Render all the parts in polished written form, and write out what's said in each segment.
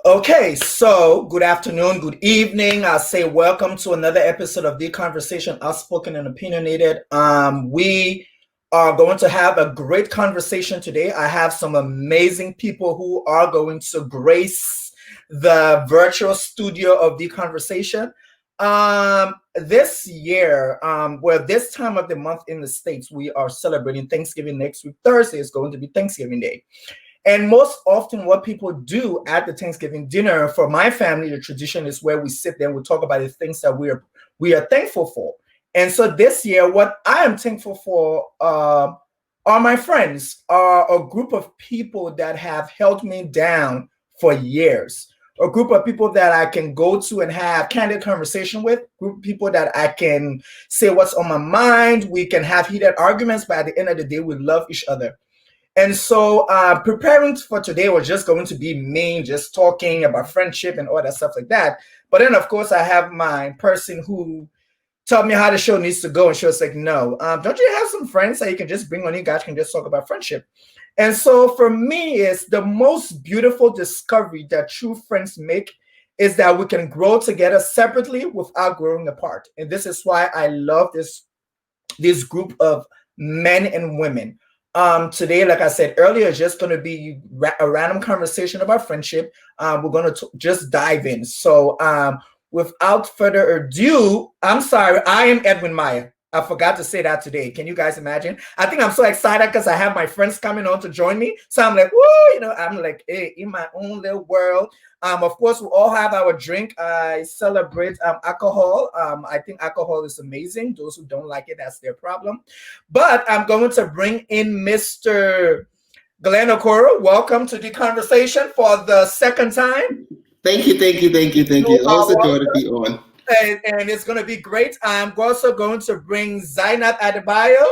Okay, so good afternoon, good evening. I'll say welcome to another episode of The Conversation, Outspoken and Opinionated. We are going to have a great conversation today. I have some amazing people who are going to grace the virtual studio of The Conversation. This year, this time of the month in the States, we are celebrating Thanksgiving next week. Thursday is going to be Thanksgiving Day. And most often what people do at the Thanksgiving dinner, for my family, the tradition is where we sit there and we talk about the things that we are thankful for. And so this year, what I am thankful for are my friends, are a group of people that have held me down for years. A group of people that I can go to and have candid conversation with, group of people that I can say what's on my mind. We can have heated arguments, but at the end of the day, we love each other. And so preparing for today was just going to be me just talking about friendship and all that stuff like that. But then, of course, I have my person who taught me how the show needs to go. And she was like, no, don't you have some friends that you can just bring on? You guys can just talk about friendship. And so for me, it's the most beautiful discovery that true friends make is that we can grow together separately without growing apart. And this is why I love this group of men and women. Today, like I said earlier, is just going to be a random conversation about friendship. We're going to just dive in. So without further ado, I'm sorry, I am Edwin Meyer. I forgot to say that today. Can you guys imagine? I think I'm so excited because I have my friends coming on to join me. So I'm like, woo, I'm like, hey, in my own little world. Of course, we all have our drink. I celebrate alcohol. I think alcohol is amazing. Those who don't like it, that's their problem. But I'm going to bring in Mr. Glenn Okoro. Welcome to the conversation for the second time. Thank you. It's also good to be on. And it's going to be great. I'm also going to bring Zainab Adebayo.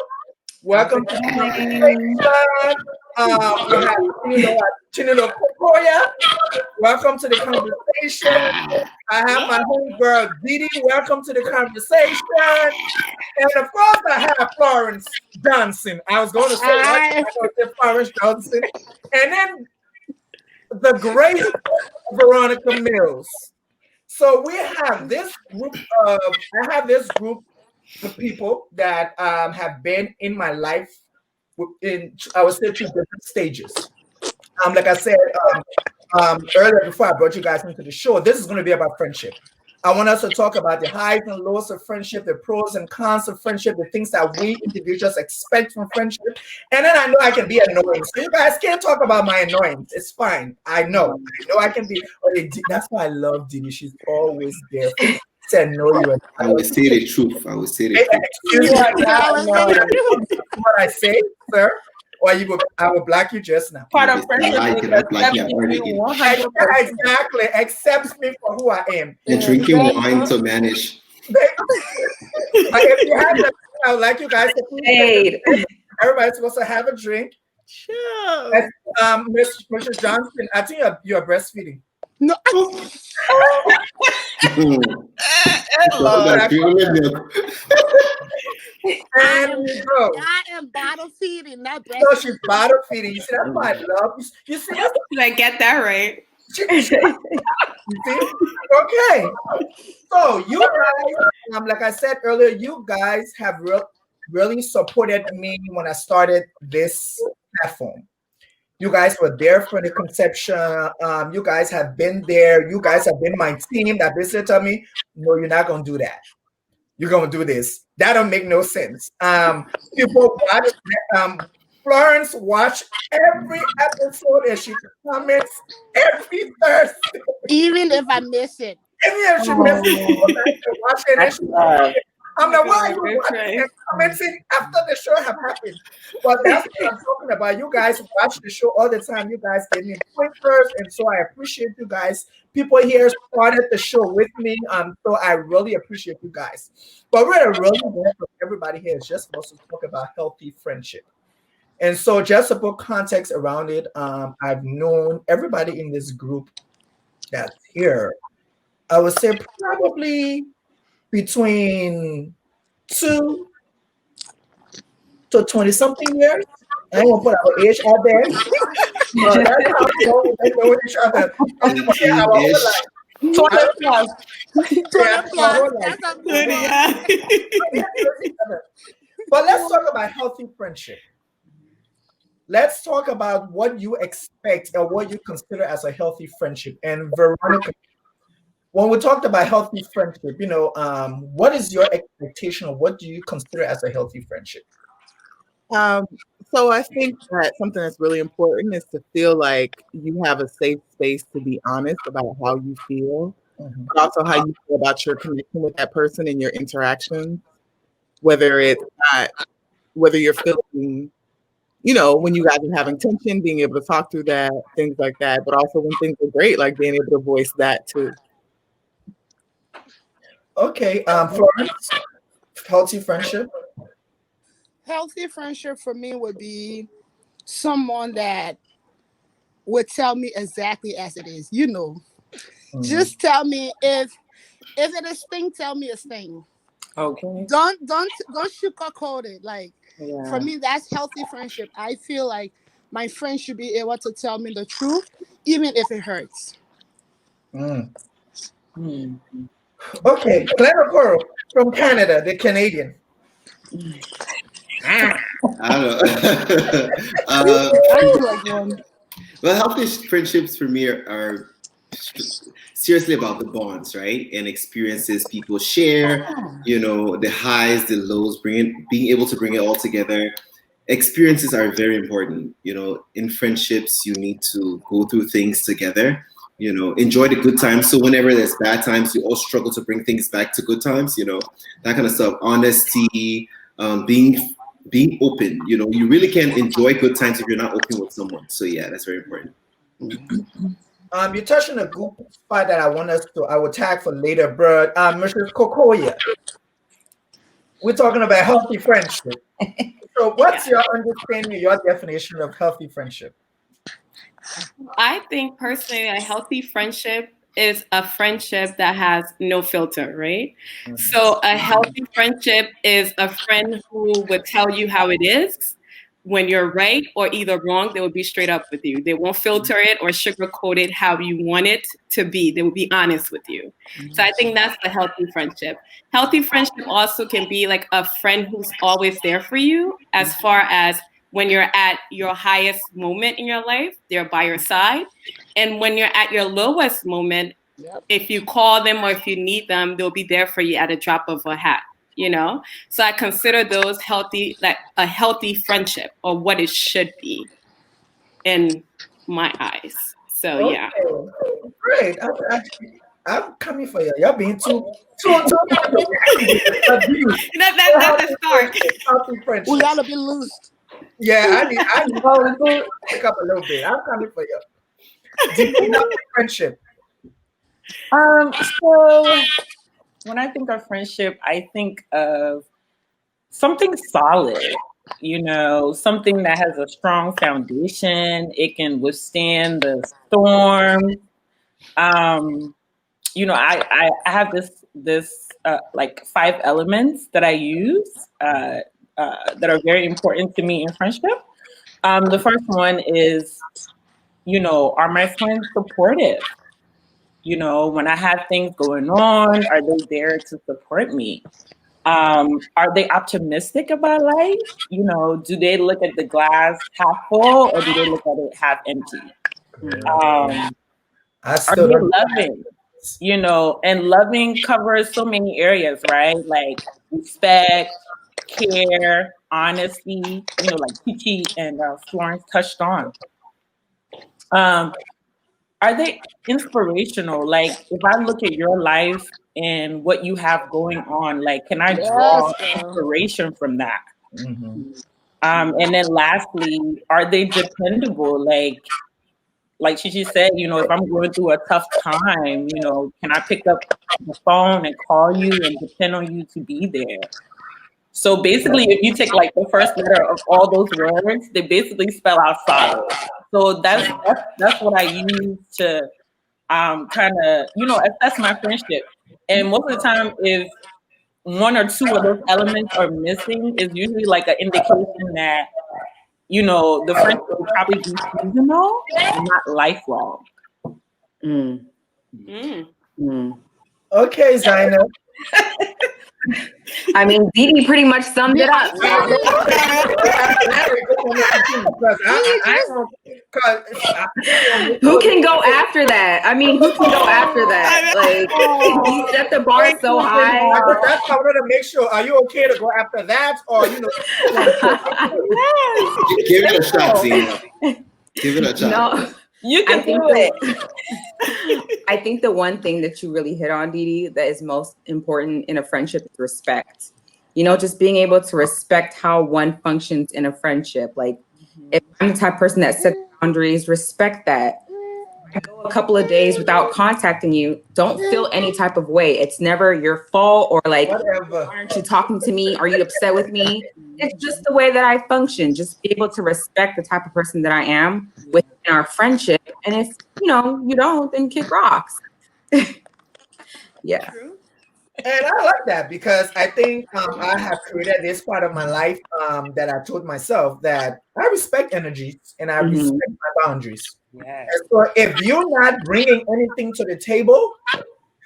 Welcome to the conversation. We have Chinelo Kokoya. Welcome to the conversation. I have my homegirl Didi. Welcome to the conversation. And of course, I have Florence Johnson. I was going to say Florence Johnson. And then the great Veronica Mills. So we have this group of people that have been in my life in, I would say, two different stages. Like I said earlier before I brought you guys into the show, this is going to be about friendship. I want us to talk about the highs and lows of friendship, the pros and cons of friendship, the things that we individuals expect from friendship. And then I know I can be annoying. So you guys can't talk about my annoyance. It's fine. I know I can be. That's why I love Dini. She's always there for me. Said no, you. I will say the truth. Excuse me. What I say, sir? Or I will block you just now. Part of friendship exactly. Accepts me for who I am. You're drinking wine to manage. If you have that, I would like you guys to please. Everybody's supposed to have a drink. Sure. Mrs. Johnson, I think you're breastfeeding. No. And we go. I am bottle feeding, not breastfeeding. So she's bottle feeding. You see, that's why I love. You see, that's I get that right. You see? Okay. So you guys, like I said earlier, you guys have really supported me when I started this platform. You guys were there for the conception. You guys have been there. You guys have been my team that basically tell me, no, you're not going to do that. You're going to do this. That don't make no sense. People watch, Florence watch every episode and she comments every Thursday. Even if I miss it. Even if she misses it, watch it and she I'm like, why are you watching and commenting after the show have happened? Well, that's what I'm talking about. You guys watch the show all the time. You guys give me pointers, and so I appreciate you guys. People here started the show with me, so I really appreciate you guys. But what I really want from everybody here is just for us to talk about healthy friendship. And so just to put context around it, I've known everybody in this group that's here. I would say probably between 2 to 20 something years. I ain't gonna put our age out there. That's how we know each other. Our whole 18-ish. life. 20 plus. 20 Yeah, our plus. whole life. That's a good one. Yeah. But let's talk about healthy friendship. Let's talk about what you expect or what you consider as a healthy friendship. And Veronica, when we talked about healthy friendship, what is your expectation or what do you consider as a healthy friendship? So I think that something that's really important is to feel like you have a safe space to be honest about how you feel, but also how you feel about your connection with that person and your interactions. Whether it's not, whether you're feeling, when you guys are having tension, being able to talk through that, things like that, but also when things are great, like being able to voice that too. Okay, Florence, healthy friendship. Healthy friendship for me would be someone that would tell me exactly as it is. Just tell me if it is thing, tell me it's thing. Okay. Don't sugarcoat it. Like Yeah. for me, that's healthy friendship. I feel like my friend should be able to tell me the truth, even if it hurts. Okay, Clara Coral from Canada, the Canadian. I don't know. I feel like one. Well, healthy friendships for me are seriously about the bonds, right? And experiences people share, the highs, the lows, being able to bring it all together. Experiences are very important. In friendships, you need to go through things together, enjoy the good times. So whenever there's bad times, you all struggle to bring things back to good times, that kind of stuff. Honesty, being open. You really can't enjoy good times if you're not open with someone. So yeah, that's very important. You touched on a good spot that I will tag for later, but Mrs. Kokoya, we're talking about healthy friendship. So what's your understanding, your definition of healthy friendship? I think personally a healthy friendship is a friendship that has no filter, right? So a healthy friendship is a friend who would tell you how it is. When you're right or either wrong, they will be straight up with you. They won't filter it or sugarcoat it how you want it to be. They will be honest with you. So I think that's a healthy friendship. Healthy friendship also can be like a friend who's always there for you as far as when you're at your highest moment in your life, they're by your side. And when you're at your lowest moment, if you call them or if you need them, they'll be there for you at a drop of a hat. So I consider those healthy, like a healthy friendship, or what it should be in my eyes. So yeah. Great. I'm coming for you. You're being too That's the start. Healthy friendship. We gotta be loose. Yeah, I need to pick up a little bit. I'm coming for you. Healthy friendship. So when I think of friendship, I think of something solid, something that has a strong foundation. It can withstand the storm. I have this like 5 elements that I use that are very important to me in friendship. The first one is, are my friends supportive? When I have things going on, are they there to support me? Are they optimistic about life? Do they look at the glass half full or do they look at it half empty? Are they loving? And loving covers so many areas, right? Like respect, care, honesty, like Chichi and Florence touched on. Are they inspirational? Like if I look at your life and what you have going on, like can I draw inspiration from that? And then lastly, are they dependable? Like she just said, if I'm going through a tough time, can I pick up the phone and call you and depend on you to be there? So basically, if you take like the first letter of all those words, they basically spell out solid. So that's what I use to kind of, assess my friendship. And most of the time, if 1 or 2 of those elements are missing, is usually like an indication that the friendship will probably be seasonal and not lifelong. Mm. Mm. Mm. Okay, Zaina. I mean, Dee Dee pretty much summed it up. Who can go after that? I mean, who can go after that? Like, you set the bar so high. That's why I wanted to make sure. Are you okay to go after that, or Give it a shot, Zena. Give it a shot. No, You I can think do it. I think the one thing that you really hit on, Dee Dee, that is most important in a friendship is respect. Just being able to respect how one functions in a friendship. Like, if I'm the type of person that sets boundaries, respect that. If I go a couple of days without contacting you, don't feel any type of way. It's never your fault or like, whatever? aren't you talking to me? Are you upset with me? It's just the way that I function. Just be able to respect the type of person that I am within our friendship. And if you don't, then kick rocks. Yeah. True. And I like that because I think I have created this part of my life that I told myself that I respect energies and I respect my boundaries. Yes. And so if you're not bringing anything to the table,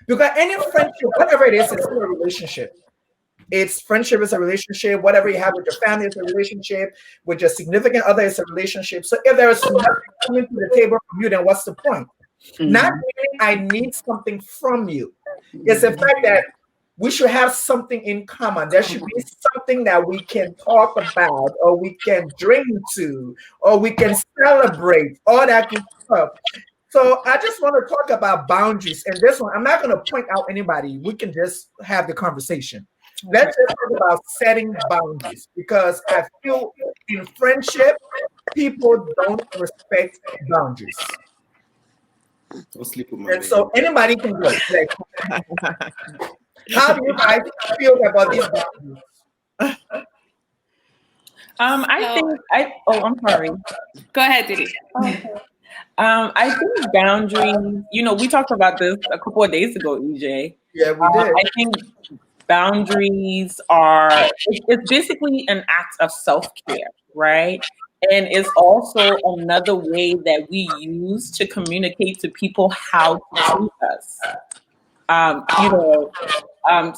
because any friendship, whatever it is, it's still a relationship. It's friendship is a relationship. Whatever you have with your family is a relationship. With your significant other is a relationship. So if there is nothing coming to the table from you, then what's the point? Not meaning I need something from you. It's the fact that we should have something in common. There should be something that we can talk about, or we can drink to, or we can celebrate, all that good stuff. So I just want to talk about boundaries. And this one, I'm not going to point out anybody. We can just have the conversation. Let's just talk about setting boundaries, because I feel in friendship, people don't respect boundaries. Don't sleep with my And so anybody can go. Like, how do you guys feel about these boundaries? I'm sorry. Go ahead, Didi. I think boundaries, we talked about this a couple of days ago, EJ. Yeah, we did. I think boundaries it's basically an act of self-care, right? And it's also another way that we use to communicate to people how to treat us.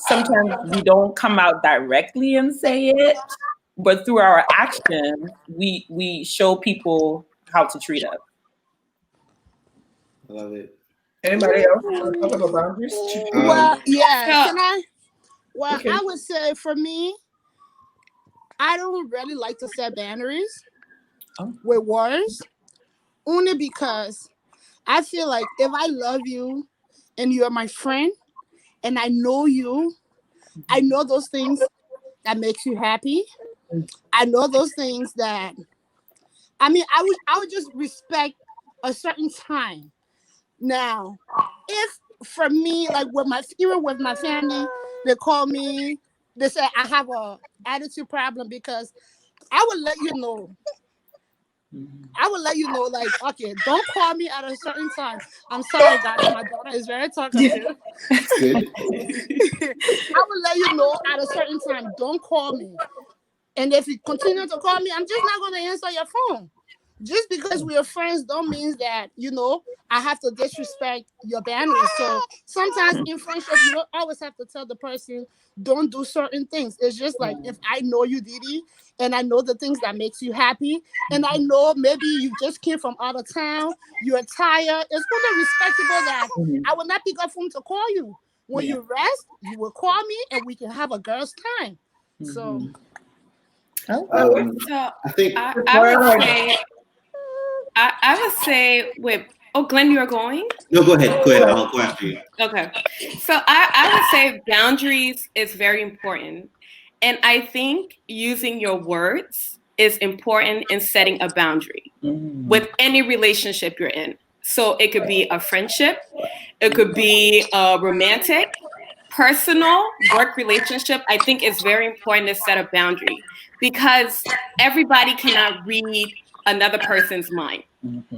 Sometimes we don't come out directly and say it, but through our actions, we show people how to treat us. I love it. Anybody else want to talk about boundaries? Well, yeah. Can I? Well, Okay. I would say for me, I don't really like to set boundaries with words, only because I feel like if I love you and you're my friend and I know you, I know those things that makes you happy. I know those things that, I mean, I would just respect a certain time. Now, if for me, like even with my family, they call me, they say I have a attitude problem, because I would let you know. I would let you know, like, okay, don't call me at a certain time. I'm sorry, guys. My daughter is very talkative. Good. I would let you know at a certain time, don't call me. And if you continue to call me, I'm just not going to answer your phone. Just because we are friends don't mean that, I have to disrespect your boundaries. So sometimes in friendship, you don't always have to tell the person, don't do certain things. It's just like, if I know you, Didi, and I know the things that makes you happy, and I know maybe you just came from out of town, you're tired, it's kind of respectable that I will not pick up phone to call you. When you rest, you will call me and we can have a girl's time. So, So I think I would say with Glenn, you're going? no. Go ahead. I'll go after you. Okay. So I would say boundaries is very important. And I think using your words is important in setting a boundary with any relationship you're in. So it could be a friendship, it could be a romantic, personal, work relationship. I think it's very important to set a boundary, because everybody cannot read another person's mind.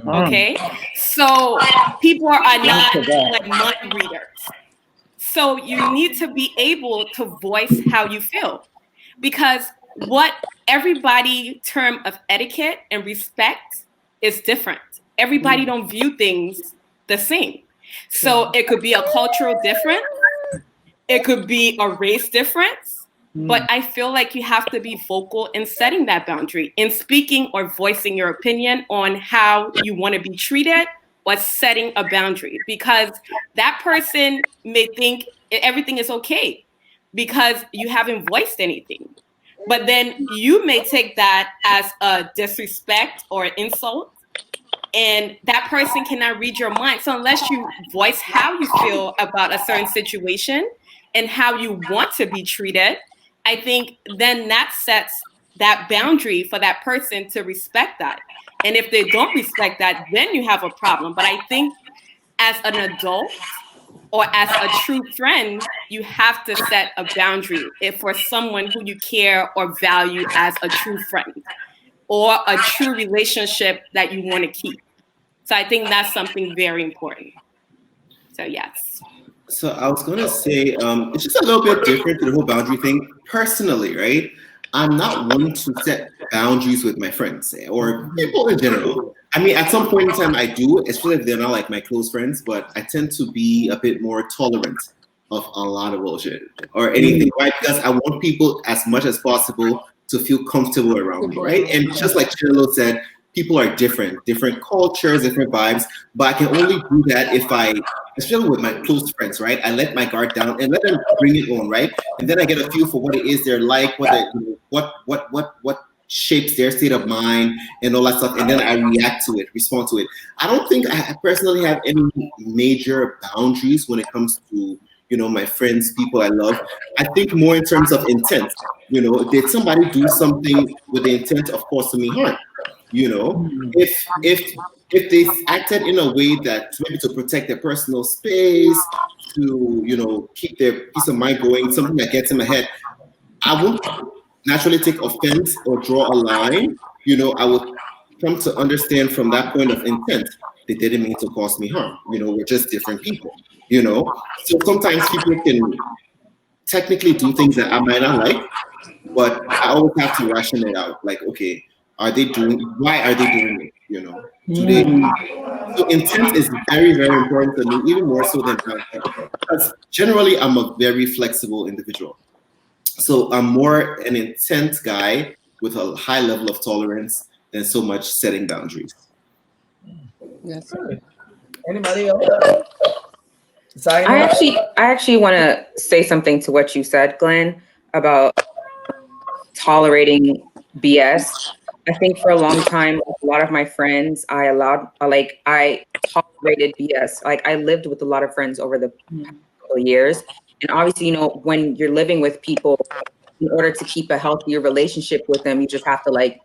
Okay? So people are not like mind readers. So you need to be able to voice how you feel, because what everybody term of etiquette and respect is different. Everybody don't view things the same. So it could be a cultural difference. It could be a race difference. But I feel like you have to be vocal in setting that boundary, in speaking or voicing your opinion on how you want to be treated or setting a boundary, because that person may think everything is okay because you haven't voiced anything. But then you may take that as a disrespect or insult, and that person cannot read your mind. So unless you voice how you feel about a certain situation and how you want to be treated, I think then that sets that boundary for that person to respect that. And if they don't respect that, then you have a problem. But I think as an adult or as a true friend, you have to set a boundary if for someone who you care or value as a true friend or a true relationship that you want to keep. So I think that's something very important. So yes. So I was gonna say, it's just a little bit different to the whole boundary thing. Personally, right? I'm not one to set boundaries with my friends or people in general. I mean, at some point in time, I do, especially if they're not like my close friends. But I tend to be a bit more tolerant of a lot of bullshit or anything, right? Because I want people as much as possible to feel comfortable around me, right? And just like Chilo said, people are different cultures, different vibes. But I can only do that if I, especially with my close friends, right? I let my guard down and let them bring it on, right? And then I get a feel for what it is they're like, what shapes their state of mind and all that stuff. And then I react to it, respond to it. I don't think I personally have any major boundaries when it comes to, my friends, people I love. I think more in terms of intent. Did somebody do something with the intent of causing me harm? If they acted in a way that maybe to protect their personal space, to keep their peace of mind going, something that gets in my head, I won't naturally take offense or draw a line. I would come to understand from that point of intent, they didn't mean to cause me harm. We're just different people. So sometimes people can technically do things that I might not like, but I always have to ration it out. Like, okay, why are they doing it? So intent is very, very important to me, even more so than because generally I'm a very flexible individual. So I'm more an intent guy with a high level of tolerance than so much setting boundaries. Yes. Anybody else? I actually want to say something to what you said, Glenn, about tolerating BS. I think for a long time, a lot of my friends, I tolerated BS. Like I lived with a lot of friends over the past couple of years. And obviously, when you're living with people, in order to keep a healthier relationship with them, you just have to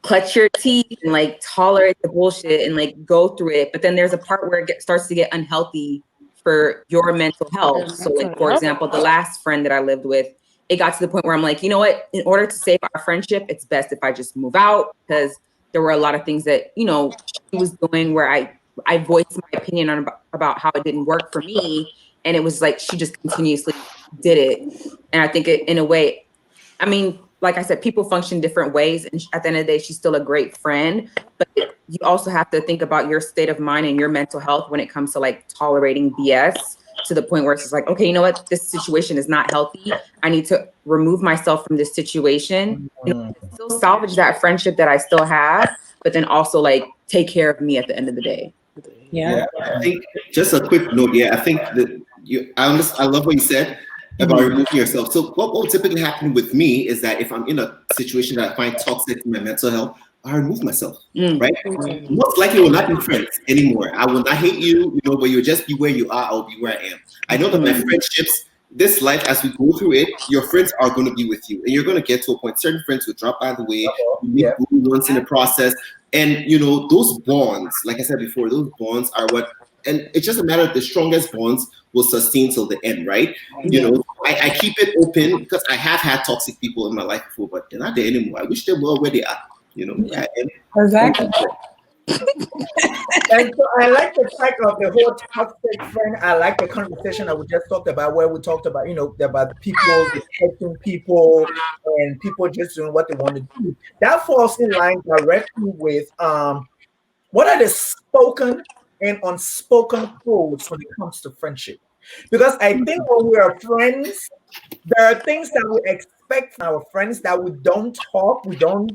clutch your teeth and tolerate the bullshit and go through it. But then there's a part where it starts to get unhealthy for your mental health. So for example, the last friend that I lived with, it got to the point where I'm like, you know what, in order to save our friendship, it's best if I just move out, because there were a lot of things that, she was doing where I voiced my opinion about how it didn't work for me. And it was like, she just continuously did it. And I think in a way, I mean, like I said, people function different ways. And at the end of the day, she's still a great friend. But you also have to think about your state of mind and your mental health when it comes to tolerating BS to the point where it's just like, okay, you know what? This situation is not healthy. I need to remove myself from this situation. Still salvage that friendship that I still have, but then also take care of me at the end of the day. Yeah. I think just a quick note. Yeah, I think that I love what you said about removing yourself. So what will typically happen with me is that if I'm in a situation that I find toxic to my mental health, I remove myself, right? Most likely we'll not be friends anymore. I will not hate you, but you'll just be where you are. I'll be where I am. I know that my friendships, this life, as we go through it, your friends are going to be with you, and you're going to get to a point. Certain friends will drop out of the way. You meet once in the process, and those bonds, like I said before, those bonds are what. And it's just a matter of the strongest bonds will sustain till the end, right? I keep it open because I have had toxic people in my life before, but they're not there anymore. I wish they were where they are. Exactly. And so I like the fact of the whole toxic friend. I like the conversation that we just talked about, where we talked about, about people respecting people and people just doing what they want to do. That falls in line directly with what are the spoken and unspoken codes when it comes to friendship. Because I think when we are friends, there are things that we expect from our friends that we don't talk, we don't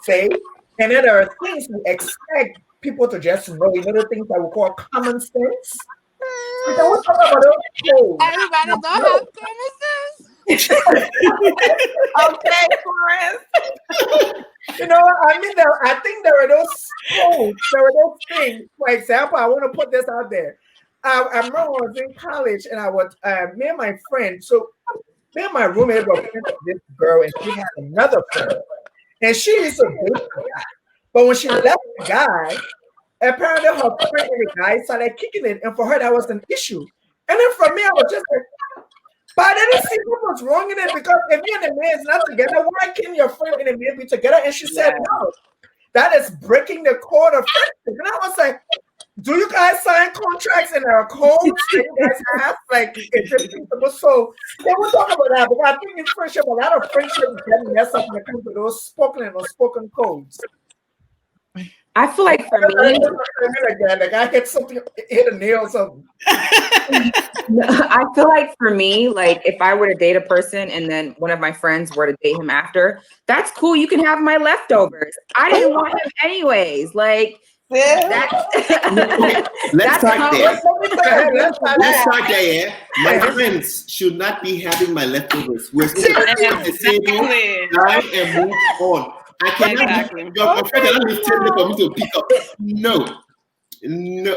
say, and then there are things we expect people to just know. The things that we call common sense. So can we talk about those codes? Everybody don't have common sense. Okay, Florence. I think there are those codes, there are those things. For example, I want to put this out there. I remember when I was in college and I was me and my friend. So me and my roommate were friends with this girl, and she had another friend, and she used to date the guy. But when she left the guy, apparently her friend and the guy started kicking it, and for her that was an issue. And then for me, I was just like, but I didn't see what was wrong in it, because if you and the man is not together, why can't your friend and the man be together? And she said, no, that is breaking the code of friendship. And I was like, do you guys sign contracts and there are codes that you guys have? Like, it's just principle. So they will talk about that. But I think in friendship, a lot of friendship is getting messed up when it comes to those spoken and unspoken codes. I feel like for me, like I hit a nail or something. I feel like for me, like if I were to date a person and then one of my friends were to date him after, that's cool. You can have my leftovers. I didn't want him anyways. Like, Let's start there. Let's start there. Yeah? My friends should not be having my leftovers. We're supposed to sit at the table, dine, and move on. I cannot leave, my friend cannot leave table for me to pick up. No,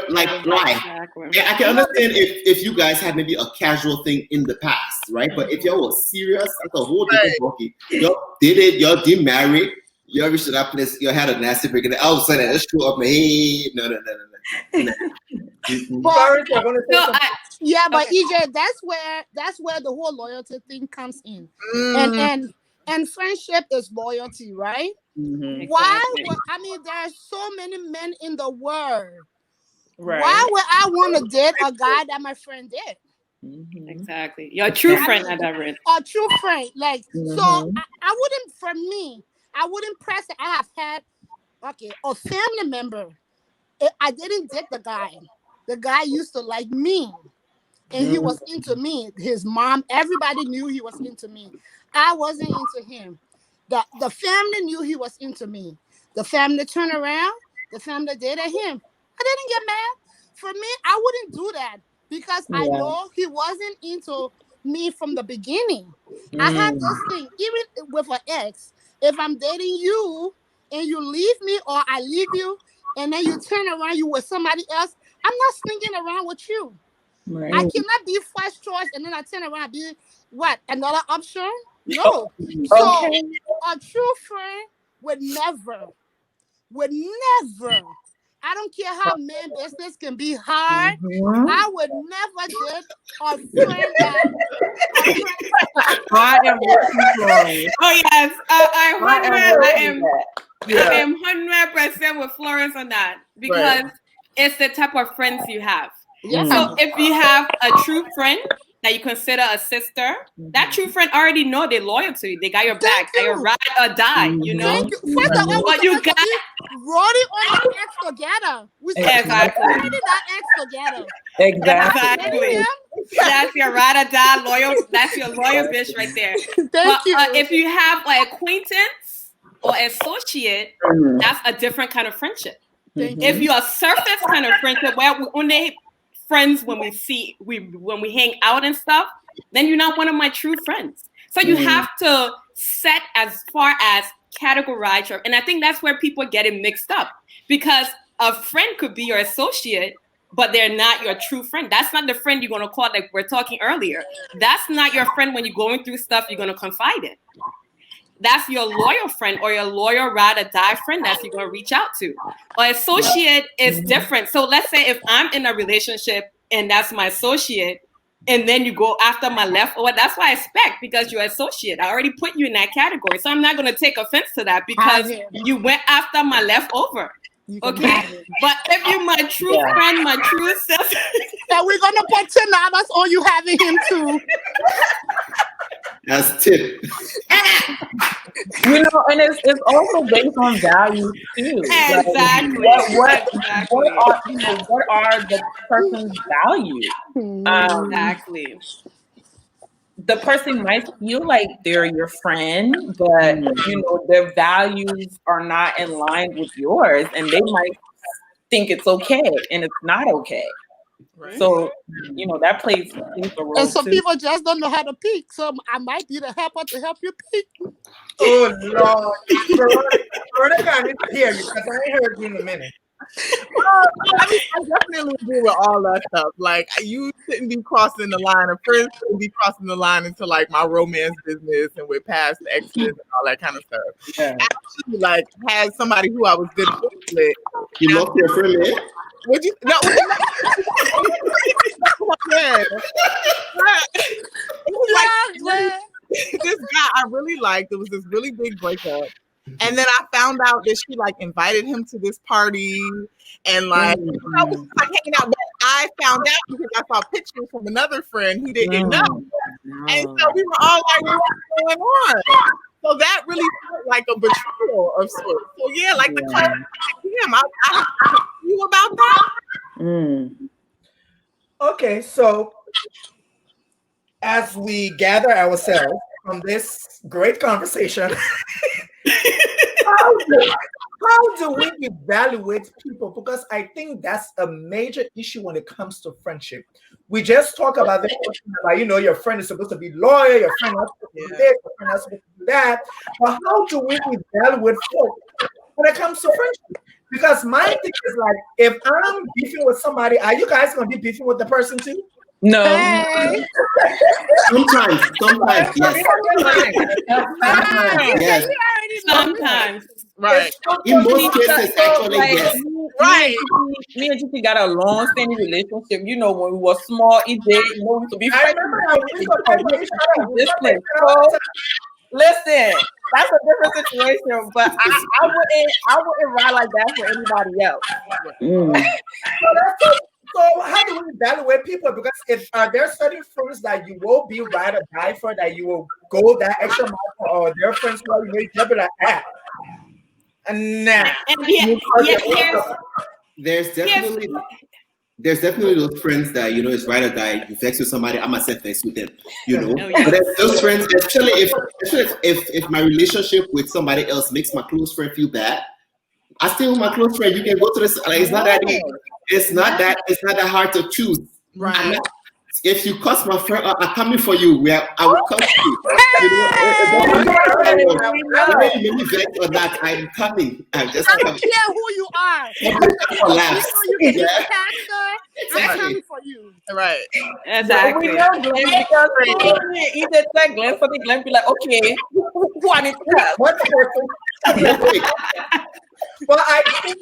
like why? Exactly. Yeah, I can understand if you guys had maybe a casual thing in the past, right? But if y'all was serious, that's a whole different ballgame. Y'all did it. Y'all did marry. You ever should up this? You had a nasty break, and all of a sudden, let's show up. Hey, no. Yeah, but EJ, that's where the whole loyalty thing comes in, and friendship is loyalty, right? Mm-hmm. Why? I mean, there are so many men in the world. Right. Why would I want to date a guy that my friend did? Mm-hmm. Exactly. Your true friend at that rate. A true friend, like so. I wouldn't. For me, I wouldn't press it. I have had a family member. I didn't date the guy. The guy used to like me, and he was into me. His mom, everybody knew he was into me. I wasn't into him. The family knew he was into me. The family turned around. The family dated him. I didn't get mad. For me, I wouldn't do that because I know he wasn't into me from the beginning. I had this thing, even with an ex. If I'm dating you and you leave me, or I leave you, and then you turn around, you with somebody else, I'm not sticking around with you. Right. I cannot be first choice and then I turn around and be what? Another option? No. So a true friend would never. I don't care how man business can be hard. I would never date a friend that. I am working Oh yes, I am 100% with Florence on that, because it's the type of friends you have. Yeah. So if you have a true friend that you consider a sister, that true friend already know they're loyal to you. They got your back. They're ride or die. You know. Thank you. First of all, What you got? Rolling on that ex together. We Exactly. rolling that ex together. Exactly. That's your ride or die loyal. That's your loyal bitch right there. Thank you. If you have like acquaintance or associate, that's a different kind of friendship. If you're a surface kind of friendship, where we only friends when we hang out and stuff, then you're not one of my true friends. So you have to set as far as categorize your, and I think that's where people get it mixed up, because a friend could be your associate, but they're not your true friend. That's not the friend you're going to call, like we're talking earlier. That's not your friend when you're going through stuff you're going to confide in. That's your loyal friend or your loyal ride or die friend that you're going to reach out to. Or associate is different. So let's say if I'm in a relationship and that's my associate, and then you go after my left, or that's why I expect, because you're associate. I already put you in that category. So I'm not going to take offense to that because you went after my leftover. You can Okay, have it. but if you're my true friend, my true self, So we're gonna put $10 on you having him too. That's tip. You know, and it's also based on values too. Like, exactly, what are the person's values? exactly. The person might feel like they're your friend, but you know their values are not in line with yours, and they might think it's okay, and it's not okay. Right. So you know that plays a role And some too. people just don't know how to peak. So I might be the helper to help you peak. Oh Lord, Veronica, I need to hear you because I ain't heard you in a minute. I definitely agree with all that stuff. Like, you shouldn't be crossing the line, and friends shouldn't be crossing the line into like my romance business and with past exes and all that kind of stuff. Yeah. Actually, like, had somebody who I was good friends with. You lost your friend, man? Would you? No. Yeah. It was like this guy I really liked. It was this really big breakup. And then I found out that she like invited him to this party and like I was like hanging out. But I found out because I saw pictures from another friend who didn't know. And so we were all like, what's going on? So that really felt like a betrayal of sorts. So yeah, like the class, damn, I talked to you about that. Okay, so as we gather ourselves from this great conversation, how do we evaluate people? Because I think that's a major issue when it comes to friendship. We just talk about this, like, you know, your friend is supposed to be loyal, your friend is supposed to do this, your friend is supposed to do that. But how do we evaluate folks when it comes to friendship? Because my thing is like, if I'm beefing with somebody, are you guys gonna be beefing with the person too? No. Hey. Sometimes, yes. Yes. Sometimes. Right. In most cases, actually, yes. Right. Me and Gigi got a long-standing relationship. You know, when we were small, it did. You know, we used to be I friends. remember how we used to So, listen, that's a different situation. But I wouldn't ride like that for anybody else. So how do we evaluate people? Because if there are certain friends that you will be ride or die for, that you will go that extra mile for, or there are friends who you may just be like, nah. There's definitely those friends that, you know, it's ride or die. You vex with somebody, I'm gonna set face with them, you know. Oh, yeah. But there's those friends, especially if my relationship with somebody else makes my close friend feel bad, I stay with my close friend. You can go to this. Like, it's not that deep. It's not that hard to choose. Right. If you cuss my friend, I'm coming for you. I will cuss you. You know, vex or not, I'm coming. I'm just I don't coming. care who you are. For laughs. You can be a pastor. I'm coming for you. Right. Exactly. We know Glenn because either like Glenn for the Glenn be like, okay, who I need to tell? What person? But I think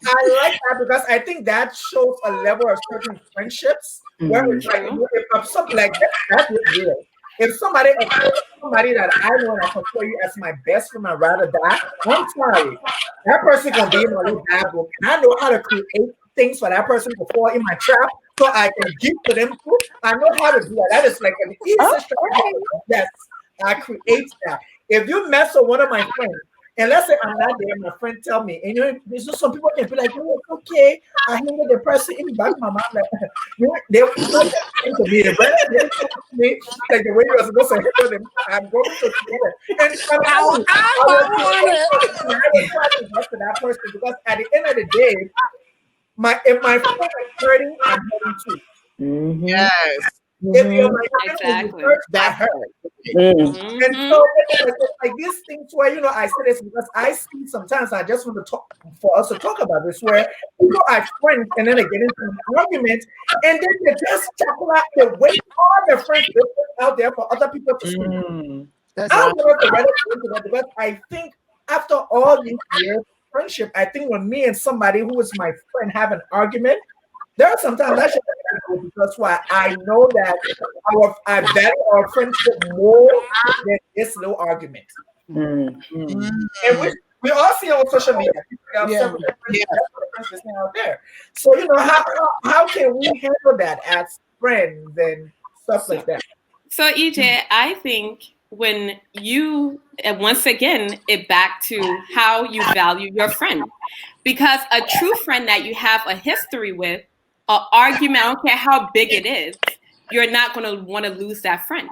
I like that because I think that shows a level of certain friendships where it's like, if something like that is real. If somebody that I know and I consider you as my best friend, I'd rather die, I'm sorry. That person can be in my little bad book. And I know how to create things for that person to fall in my trap so I can give to them too. I know how to do that. That is like an easy strategy. Yes, I create that. If you mess with one of my friends, and let's say I'm not there, my friend tell me, and you know, there's just some people can be like, oh, it's okay. I handle the person in the back of my mind, like, you know, they will talk to me, they talk to me like the way you were supposed to handle them. I'm going to together. And I will try to get to that person because at the end of the day, if my friend is hurting, I'm hurting too. Yes. If you're my friend, Exactly. that hurt. Mhm. And so it's like these things where, you know, I say this because I see sometimes I just want to talk for us to talk about this where people are friends and then they get into an argument and then they just chuckle out the way all their friends out there for other people to see. I don't want to get into that because I think after all these years of friendship, I think when me and somebody who is my friend have an argument, there are sometimes I should because why I know that I value our friendship more than this little argument. And We all see on social media. We have Yeah. several friends listening out there. So how can we handle that as friends and stuff like that? So EJ, I think when you and once again it back to how you value your friend, because a true friend that you have a history with, an argument, I don't care how big it is, you're not going to want to lose that friend.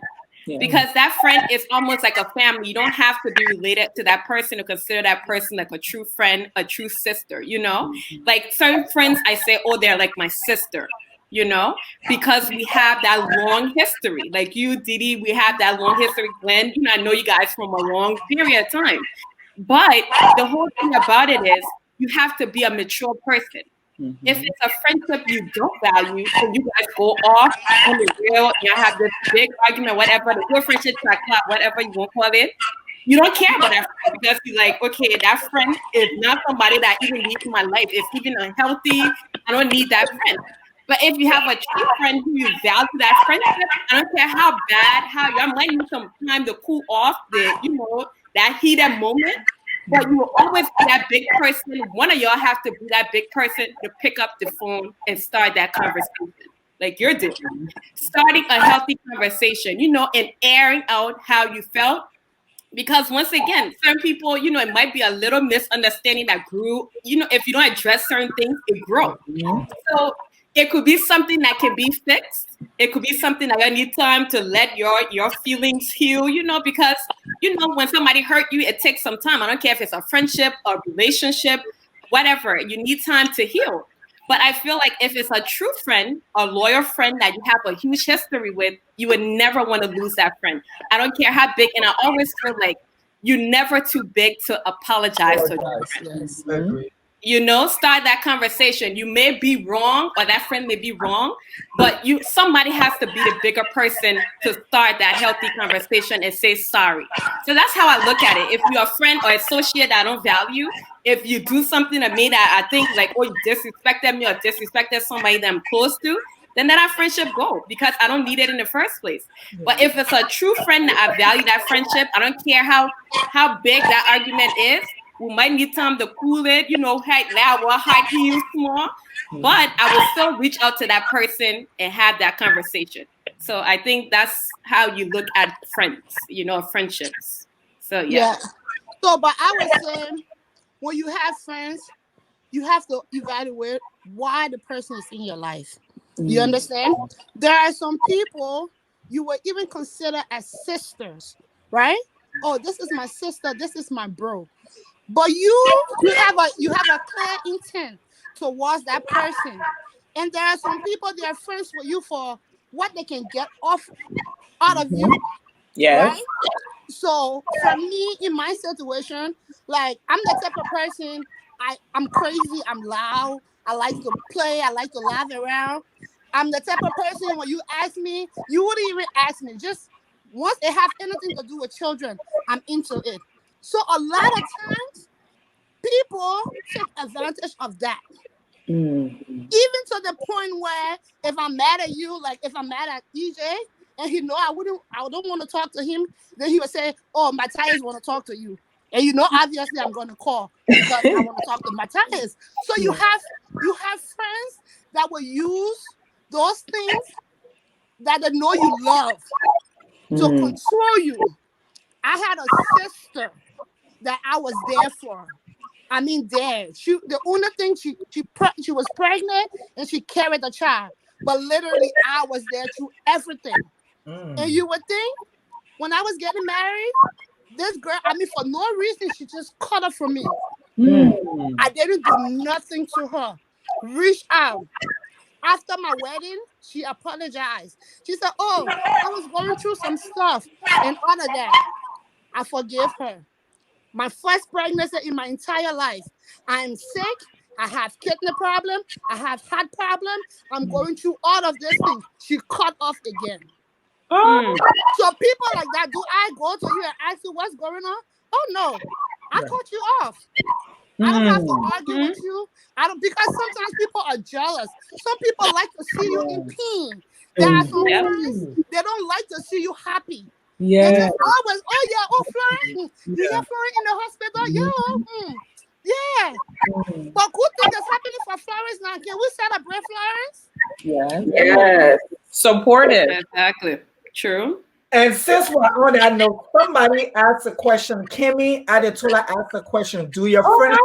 Yeah. Because that friend is almost like a family. You don't have to be related to that person or consider that person like a true friend, a true sister, you know? Like certain friends, I say, oh, they're like my sister, you know? Because we have that long history. Like you, Didi, we have that long history. Glenn, you know, I know you guys from a long period of time. But the whole thing about it is you have to be a mature person. If it's a friendship you don't value, and you guys go off on the real, you have this big argument, whatever, the good friendship track club, whatever you want to call it, you don't care about that friend because you're like, okay, that friend is not somebody that even needs in my life. It's even unhealthy. I don't need that friend. But if you have a true friend who you value that friendship, I don't care how bad, I might need some time to cool off that heated moment. But you will always be that big person. One of y'all have to be that big person to pick up the phone and start that conversation. Like you're doing. Starting a healthy conversation, and airing out how you felt. Because once again, certain people, it might be a little misunderstanding that grew. If you don't address certain things, it grows. So it could be something that can be fixed. It could be something that you need time to let your feelings heal, because, when somebody hurt you, it takes some time. I don't care if it's a friendship, a relationship, whatever. You need time to heal. But I feel like if it's a true friend, a loyal friend that you have a huge history with, you would never want to lose that friend. I don't care how big. And I always feel like you're never too big to apologize to them. Start that conversation. You may be wrong, or that friend may be wrong, but somebody has to be the bigger person to start that healthy conversation and say sorry. So that's how I look at it. If you're a friend or associate that I don't value, if you do something to me that I think like, oh, you disrespected me or disrespected somebody that I'm close to, then let our friendship go because I don't need it in the first place. But if it's a true friend that I value that friendship, I don't care how big that argument is. We might need time to cool it, height loud, height heels small, but I will still reach out to that person and have that conversation. So I think that's how you look at friends, friendships. So yeah. So, but I would say when you have friends, you have to evaluate why the person is in your life. You understand? There are some people you would even consider as sisters, right? Oh, this is my sister, this is my bro. But you have a clear intent towards that person. And there are some people they are friends with you for what they can get out of you. Yes. Right? So for me, in my situation, like I'm the type of person, I'm crazy, I'm loud, I like to play, I like to laugh around. I'm the type of person when you ask me, you wouldn't even ask me. Just once it have anything to do with children, I'm into it. So a lot of times, people take advantage of that. Even to the point where if I'm mad at you, like if I'm mad at EJ, and he know I don't want to talk to him, then he would say, "Oh, my tires want to talk to you," and obviously I'm going to call because I want to talk to my tires. So you have friends that will use those things that they know you love to control you. I had a sister that I was there for. I mean, there. The only thing she was pregnant and she carried a child, but literally I was there through everything. And you would think when I was getting married, this girl, for no reason, she just cut off from me. I didn't do nothing to her. Reach out. After my wedding, she apologized. She said, "Oh, I was going through some stuff and all of that." I forgive her. My first pregnancy in my entire life. I'm sick. I have kidney problem. I have heart problem. I'm going through all of these things. She cut off again. So people like that, do I go to you and ask you what's going on? Oh no, I cut you off. I don't have to argue with you. Because sometimes people are jealous. Some people like to see you in pain. There are some friends, they don't like to see you happy. They Yeah. just always, oh yeah, oh Florence, you hear Florence in the hospital? Yeah. But good thing is happening for Florence now. Can we celebrate Florence? Yeah. Yes. Supportive. Exactly. True. And since we're on that note, somebody asked a question. Kimmy Adetola asked a question. Do your Oh, friends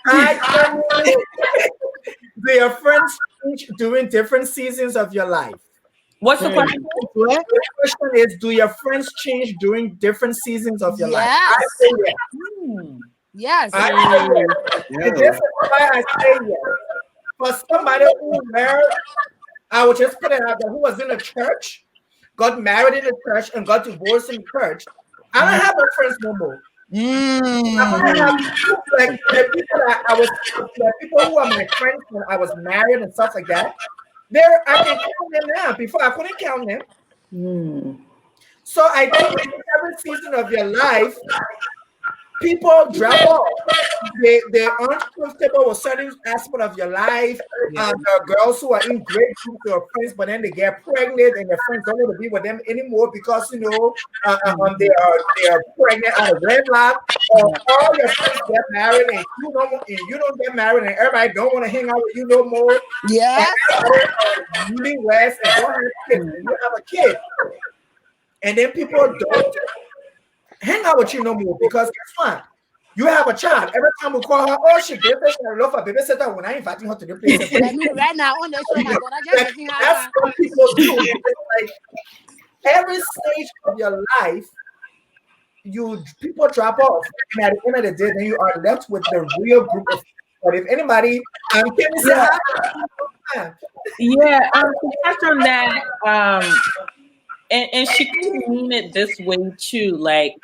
hi, Kimmy. Do your friends change during different seasons of your life? what's the question? What? The question is, do your friends change during different seasons of your life? I Yes. say yes. Hmm. Yes. I say yes. And this is why I say yes. For somebody who married, I would just put it out there, who was in a church, got married in a church, and got divorced in church. I don't have no friends no more. I only have like the people that I was, the people who are my friends when I was married and stuff like that. There, I can count them now. Before I couldn't count them. So I think in every season of your life, people drop off. They aren't comfortable with certain aspect of your life. There are girls who are in great groups with their friends, but then they get pregnant and their friends don't want to be with them anymore because they are pregnant out of wedlock. Or all your friends get married and you don't get married and everybody don't want to hang out with you no more. Yes. Moving west and don't have kids. And you have a kid, and then people don't hang out with you no more because guess what? You have a child. Every time we call her, oh, she babysitter. I love her babysitter when I inviting her to the place. I mean, right now on the show, my daughter just getting her. That's what people do. It's like every stage of your life, people drop off, and at the end of the day, then you are left with the real group of. But if anybody, can you say hi? Yeah, to touch on that, and she could mean it this way too. Like,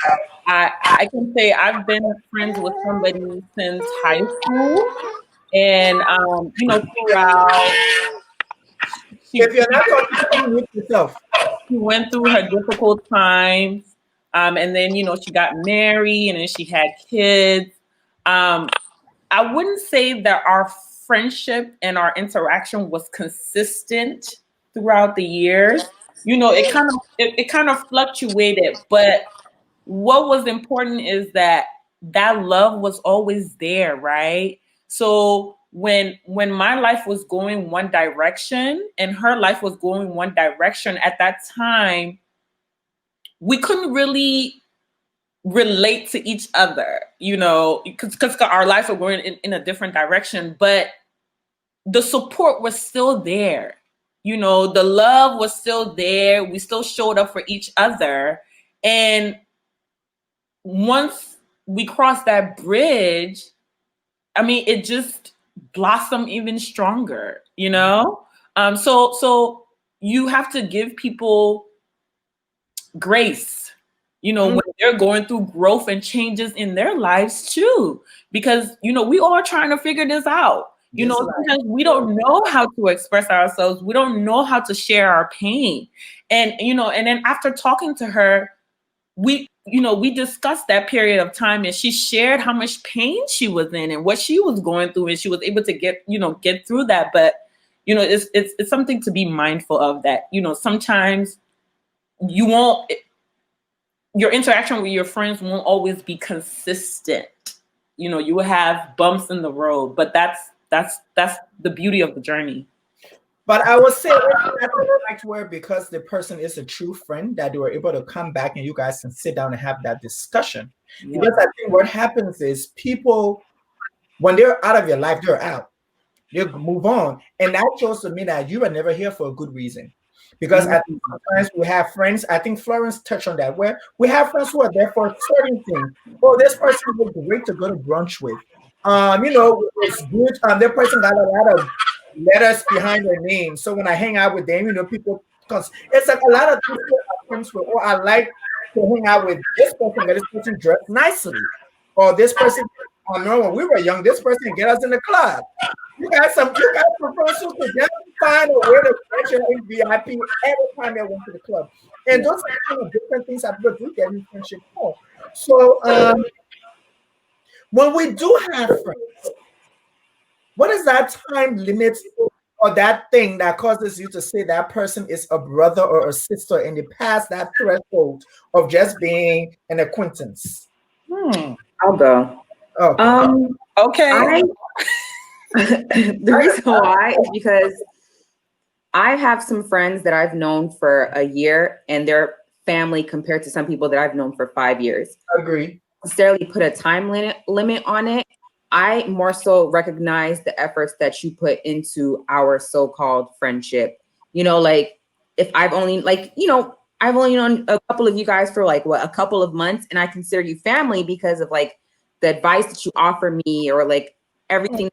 I can say I've been friends with somebody since high school, and throughout she, If you're not talking, mute yourself. she went through her difficult times, and then she got married, and then she had kids. I wouldn't say that our friendship and our interaction was consistent throughout the years. It kind of fluctuated, but what was important is that love was always there, right? So when my life was going one direction and her life was going one direction at that time, we couldn't really relate to each other, because our lives were going in a different direction, but the support was still there. The love was still there. We still showed up for each other. And once we crossed that bridge, I mean, it just blossomed even stronger, So you have to give people grace, when they're going through growth and changes in their lives too, because we all trying to figure this out. Sometimes we don't know how to express ourselves. We don't know how to share our pain. And and then after talking to her, we discussed that period of time, and she shared how much pain she was in and what she was going through, and she was able to get through that. But it's something to be mindful of, that sometimes your interaction with your friends won't always be consistent. You will have bumps in the road, but that's the beauty of the journey. But I would say that's the fact where, because the person is a true friend, that they were able to come back and you guys can sit down and have that discussion. Yeah. Because I think what happens is people, when they're out of your life, they're out. They move on. And that shows to me that you were never here for a good reason. Because I think sometimes we have friends, I think Florence touched on that, where we have friends who are there for certain things. Oh, this person was great to go to brunch with. It's good. That person got a lot of letters behind their name. So when I hang out with them, people, because it's like a lot of people are friends with, oh, I like to hang out with this person, but this person dressed nicely. Or this person, I remember when we were young, this person get us in the club. You got some friends who could just find a way to get you in VIP every time they went to the club. And those are kind of different things that people do get in friendship for. So when we do have friends, what is that time limit or that thing that causes you to say that person is a brother or a sister, and they pass that threshold of just being an acquaintance? I'll go. Okay. Okay. The reason why is because I have some friends that I've known for a year, and their family compared to some people that I've known for 5 years. Agree. Necessarily put a time limit on it. I more so recognize the efforts that you put into our so-called friendship. You know, like if I've only I've only known a couple of you guys for like a couple of months, and I consider you family because of like the advice that you offer me, or like everything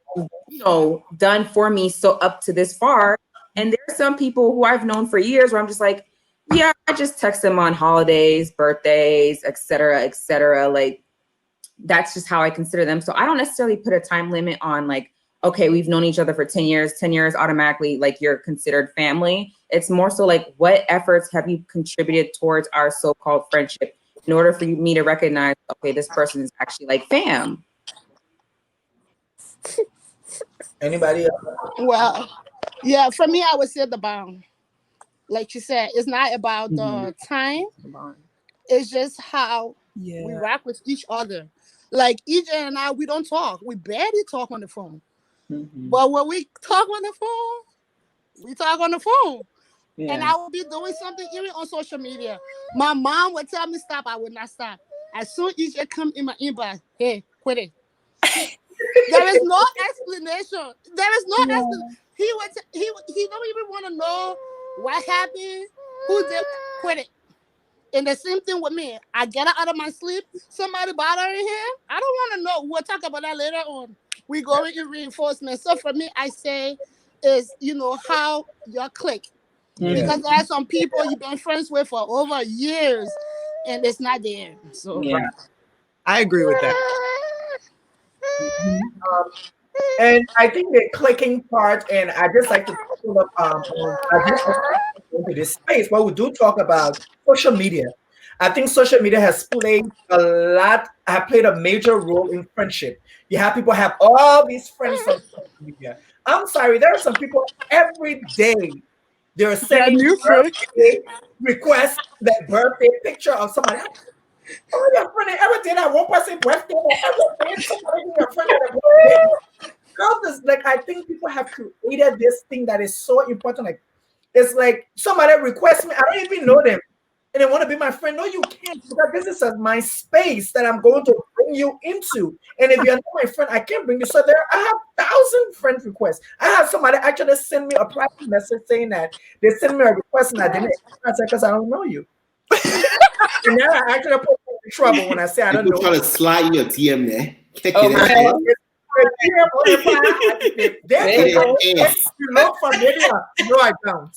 done for me so up to this far. And there's some people who I've known for years where I'm just like, yeah, I just text them on holidays, birthdays, et cetera, et cetera. Like, that's just how I consider them. So I don't necessarily put a time limit on like, okay, we've known each other for 10 years automatically, like you're considered family. It's more so like, what efforts have you contributed towards our so-called friendship in order for me to recognize, okay, this person is actually like fam. Anybody else? Well, yeah, for me, I would say the bond. Like you said, it's not about the time. It's just how we rock with each other. Like EJ and I, we don't talk. We barely talk on the phone. But when we talk on the phone, we talk on the phone. Yeah. And I will be doing something even on social media. My mom would tell me stop. I would not stop. As soon as EJ come in my inbox, hey, quit it. There is no explanation. There is no explanation. He don't even want to know what happened, who did, quit it. And the same thing with me. I get out of my sleep, somebody bothering him. I don't want to know. We'll talk about that later on. We go in reinforcement. So for me, I say is, how your click. Because there are some people you've been friends with for over years and it's not there. So I agree with that. And I think the clicking part, and I just like to pull up I just like to go into this space where we do talk about social media. I think social media has played a major role in friendship. You have people have all these friends on social media. I'm sorry, there are some people every day they're sending birthday requests, that birthday picture of somebody. Oh, your friend ever did that one person birthday or ever did somebody your friend at a birthday? How does, like, I think people have created this thing that is so important. Like, it's like somebody requests me, I don't even know them, and they want to be my friend. No, you can't, because this is my space that I'm going to bring you into. And if you're not my friend, I can't bring you. So I have 1,000 friend requests. I have somebody actually send me a private message saying that they sent me a request and I didn't answer because I don't know you. And now I actually put me in trouble when I say I don't know. People trying to slide your DM there. You look familiar. No, I don't.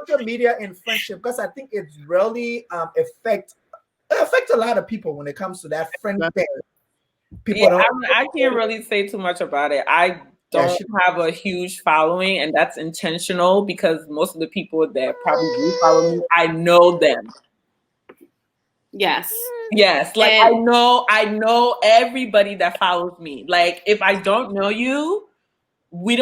Social media and friendship, because I think it's really affect a lot of people when it comes to that friend thing. People I can't really say too much about it. I don't have a huge following, and that's intentional because most of the people that probably do follow me, I know them. Yes. Like I know everybody that follows me. Like if I don't know you, you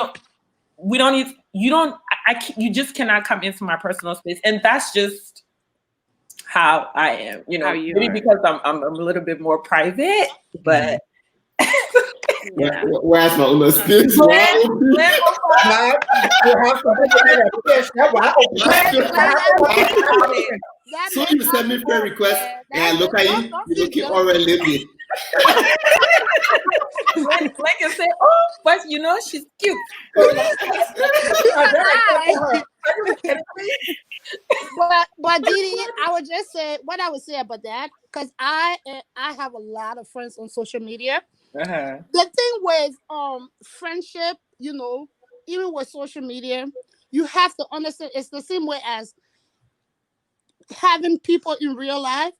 just cannot come into my personal space, and that's just how I am. Maybe because I'm a little bit more private, but. Where's my own space? So you send me friend request, and I look at you, you looking already living. Like I say, oh, but she's cute. But Didi, I would just say what I would say about that, because I have a lot of friends on social media. The thing with friendship, even with social media, you have to understand it's the same way as having people in real life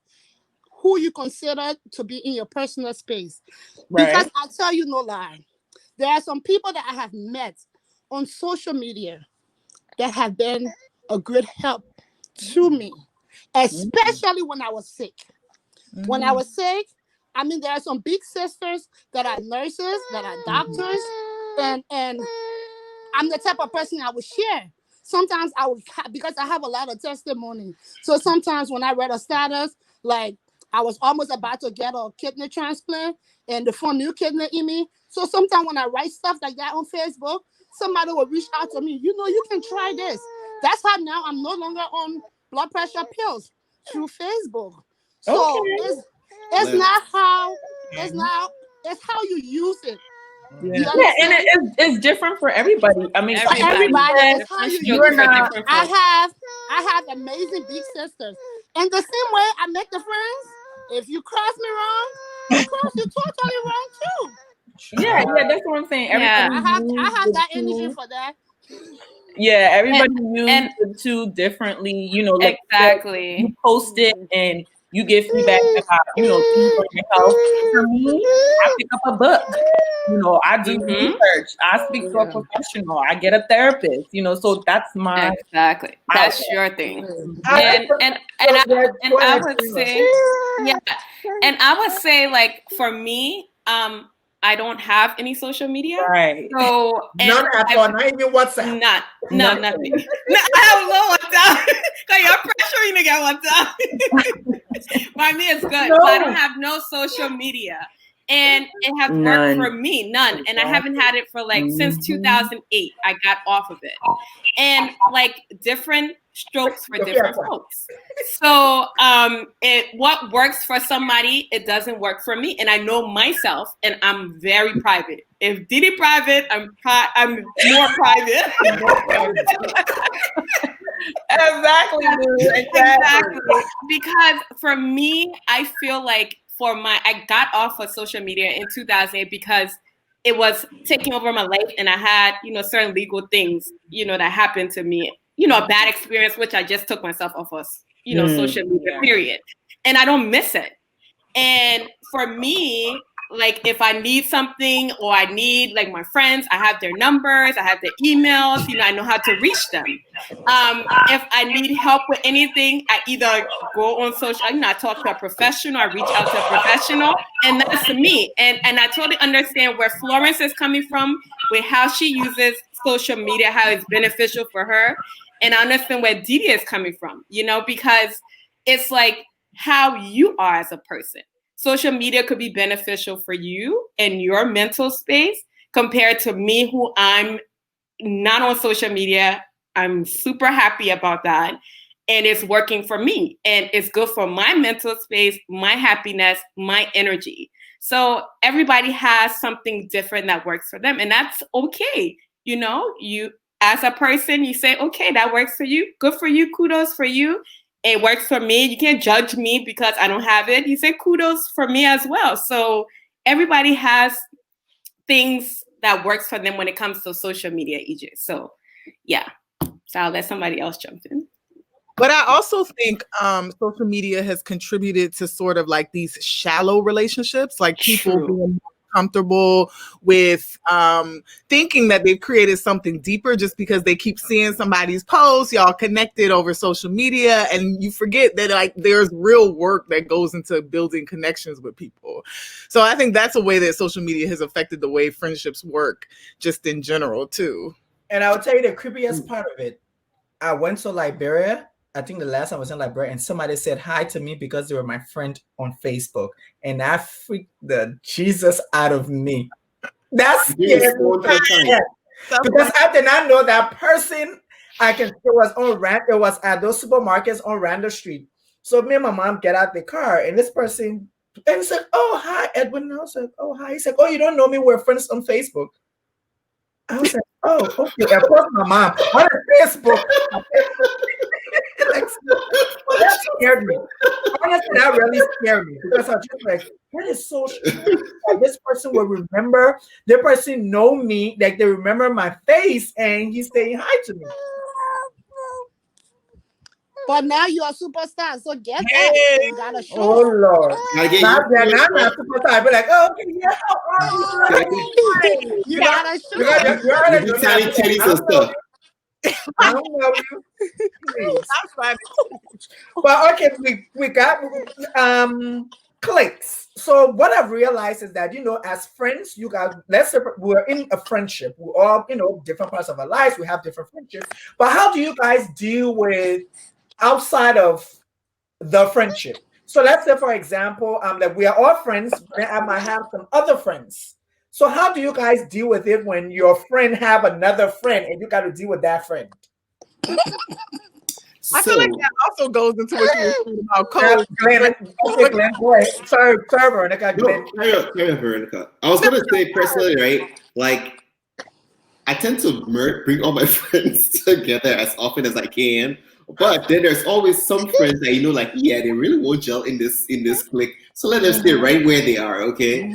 who you consider to be in your personal space. Right. Because I tell you no lie, there are some people that I have met on social media that have been a good help to me, especially when I was sick. When I was sick, I mean, there are some big sisters that are nurses, that are doctors, and I'm the type of person I would share. Sometimes I would, because I have a lot of testimony. So sometimes when I read a status, like I was almost about to get a kidney transplant and the phone new kidney in me. So sometimes when I write stuff like that on Facebook, somebody will reach out to me. You know, you can try this. That's how now I'm no longer on blood pressure pills through Facebook. So it's not how, it's how you use it. Yeah, and it's different for everybody. I mean, everybody is how you are not. I have amazing big sisters. And the same way I make the friends, if you cross me wrong, I cross you totally wrong too. Yeah, that's what I'm saying. I have that energy for that. Yeah, everybody uses the two differently. You know, like exactly. You post it and you give feedback about, you know, things on your health. For me, I pick up a book. You know, I do research. I speak to a professional. I get a therapist. You know, so that's my That's your thing. And I would say, and I would say, like, for me, I don't have any social media. Right. So none at all. Not even WhatsApp. Nothing. No, I have no WhatsApp. You're pressuring to get WhatsApp. By me, it's good. No. But I don't have no social media. And it has worked for me, none. And I haven't had it for like since 2008. I got off of it. And like different strokes for different folks. So what works for somebody, it doesn't work for me. And I know myself, and I'm very private. If Didi private, I'm more private. Exactly. Because for me, I feel like I got off of social media in 2008 because it was taking over my life, and I had, you know, certain legal things, you know, that happened to me, you know, a bad experience, which I just took myself off of, you know, social media, period. And I don't miss it. And for me, like if I need something or I need like my friends, I have their numbers, I have their emails, you know, I know how to reach them. If I need help with anything, I either go on social, you know, I talk to a professional, I reach out to a professional, and that's me. And I totally understand where Florence is coming from with how she uses social media, how it's beneficial for her. And I understand where Didi is coming from, you know, because it's like how you are as a person. Social media could be beneficial for you and your mental space compared to me, who I'm not on social media. I'm super happy about that. And it's working for me. And it's good for my mental space, my happiness, my energy. So everybody has something different that works for them. And that's okay. You know, you as a person, you say, okay, that works for you. Good for you. Kudos for you. It works for me. You can't judge me because I don't have it. You say kudos for me as well. So everybody has things that works for them when it comes to social media, EJ. So yeah. So I'll let somebody else jump in. But I also think social media has contributed to sort of like these shallow relationships, like people being comfortable with thinking that they've created something deeper just because they keep seeing somebody's posts, y'all connected over social media, and you forget that like there's real work that goes into building connections with people. So I think that's a way that social media has affected the way friendships work just in general too. And I'll tell you the creepiest part of it. I went to Liberia. I think the last time I was in Liberia, and somebody said hi to me because they were my friend on Facebook, and that freaked the Jesus out of me. That's scared me because I did not know that person. It was at those supermarkets on Randall Street. So me and my mom get out the car, and this person, and he said, "Oh hi, Edwin." And I was like, "Oh hi." He said, "Oh, you don't know me? We're friends on Facebook." I was like, "Oh, okay." Of course, my mom on Facebook. Well, that scared me. Honestly, that really scared me because I was just like, that is so strange. Like, this person will remember, the person know me, like they remember my face, and he's saying hi to me. But now you're a superstar, so get that. You gotta show. Oh Lord! Now I'm a superstar. I'll be like, oh, okay, yeah, how are you? You gotta show. You're tiny titties and stuff. I don't know you. But okay, we got cliques. So what I've realized is that, as friends, you guys, let's say we're in a friendship. We all, different parts of our lives, we have different friendships. But how do you guys deal with outside of the friendship? So let's say, for example, that we are all friends, but I might have some other friends. So how do you guys deal with it when your friend have another friend and you got to deal with that friend? I feel like that also goes into what you were saying about code. Glenn, go ahead. Sorry, Veronica. Glenn. Carry on, Veronica. I was gonna say personally, right? Like, I tend to bring all my friends together as often as I can. But then there's always some friends that they really won't gel in this clique. So let them stay right where they are, okay?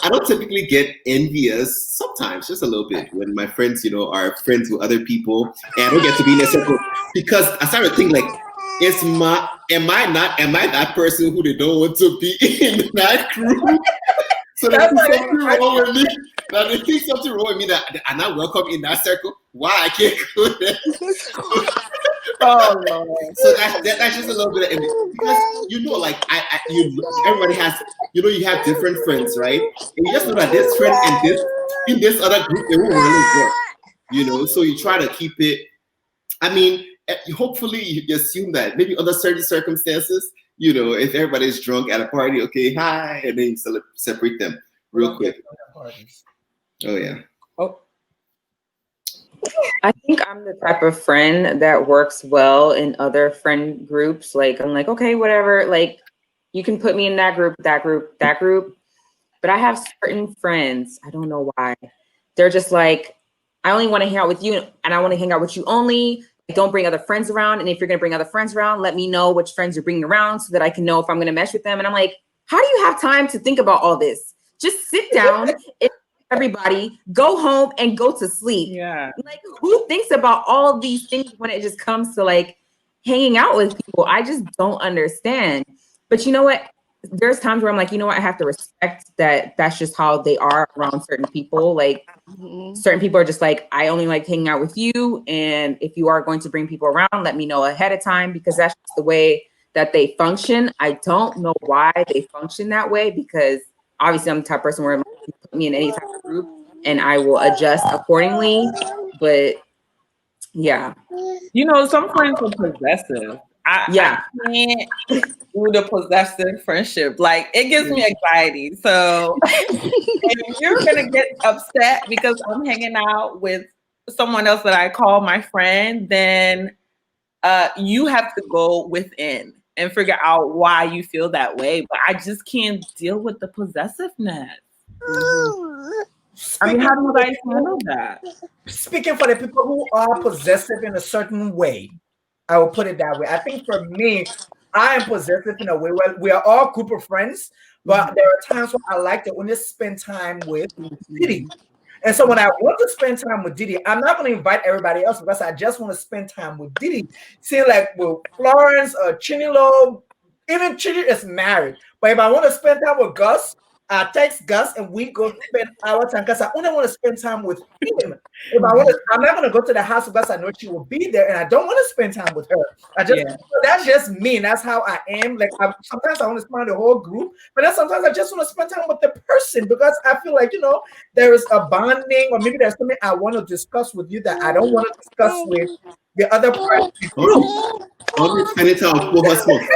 I don't typically get envious, sometimes, just a little bit, when my friends, are friends with other people and I don't get to be in their circle. Because I started to think like, am I that person who they don't want to be in that group? So there's something wrong with me. Now they think something wrong with me that I'm not welcome in that circle. Why I can't go there? Oh Lord. So that's just a little bit of envy. Because everybody has, you have different friends, right? And you just know that this friend and this other group, it won't really work. So you try to keep it. I mean, hopefully you assume that maybe under certain circumstances, if everybody's drunk at a party, okay, hi, and then you separate them real quick. Oh yeah. Oh. I think I'm the type of friend that works well in other friend groups. Like, I'm like, okay, whatever. Like, you can put me in that group. But I have certain friends, I don't know why. They're just like, I only want to hang out with you and I want to hang out with you only. Don't bring other friends around. And if you're going to bring other friends around, let me know which friends you're bringing around so that I can know if I'm going to mesh with them. And I'm like, how do you have time to think about all this? Just sit down, everybody, go home and go to sleep. Yeah. Like, who thinks about all these things when it just comes to like hanging out with people? I just don't understand. But you know what? There's times where I'm like, I have to respect that that's just how they are around certain people. Like, certain people are just like, I only like hanging out with you. And if you are going to bring people around, let me know ahead of time, because that's just the way that they function. I don't know why they function that way, because obviously I'm the type of person where you put me in any type of group and I will adjust accordingly. But yeah. Some friends are possessive. I can't do the possessive friendship. Like, it gives me anxiety. So if you're gonna get upset because I'm hanging out with someone else that I call my friend, then you have to go within and figure out why you feel that way. But I just can't deal with the possessiveness. I mean, how do you guys handle that? Speaking for the people who are possessive in a certain way, I will put it that way. I think for me, I am possessive in a way where we are all a group of friends, but there are times when I like to only spend time with Didi. And so when I want to spend time with Didi, I'm not going to invite everybody else because I just want to spend time with Didi. See, like with Florence or Chinilo, even Chidi is married. But if I want to spend time with Gus, I text Gus and we go spend our time because I only want to spend time with him. If I want to, I'm not going to go to the house because I know she will be there and I don't want to spend time with her. That's just me. That's how I am. Like, sometimes I want to spend the whole group, but then sometimes I just want to spend time with the person because I feel like, there is a bonding, or maybe there's something I want to discuss with you that I don't want to discuss with the other part of the group. Only spending time with husband.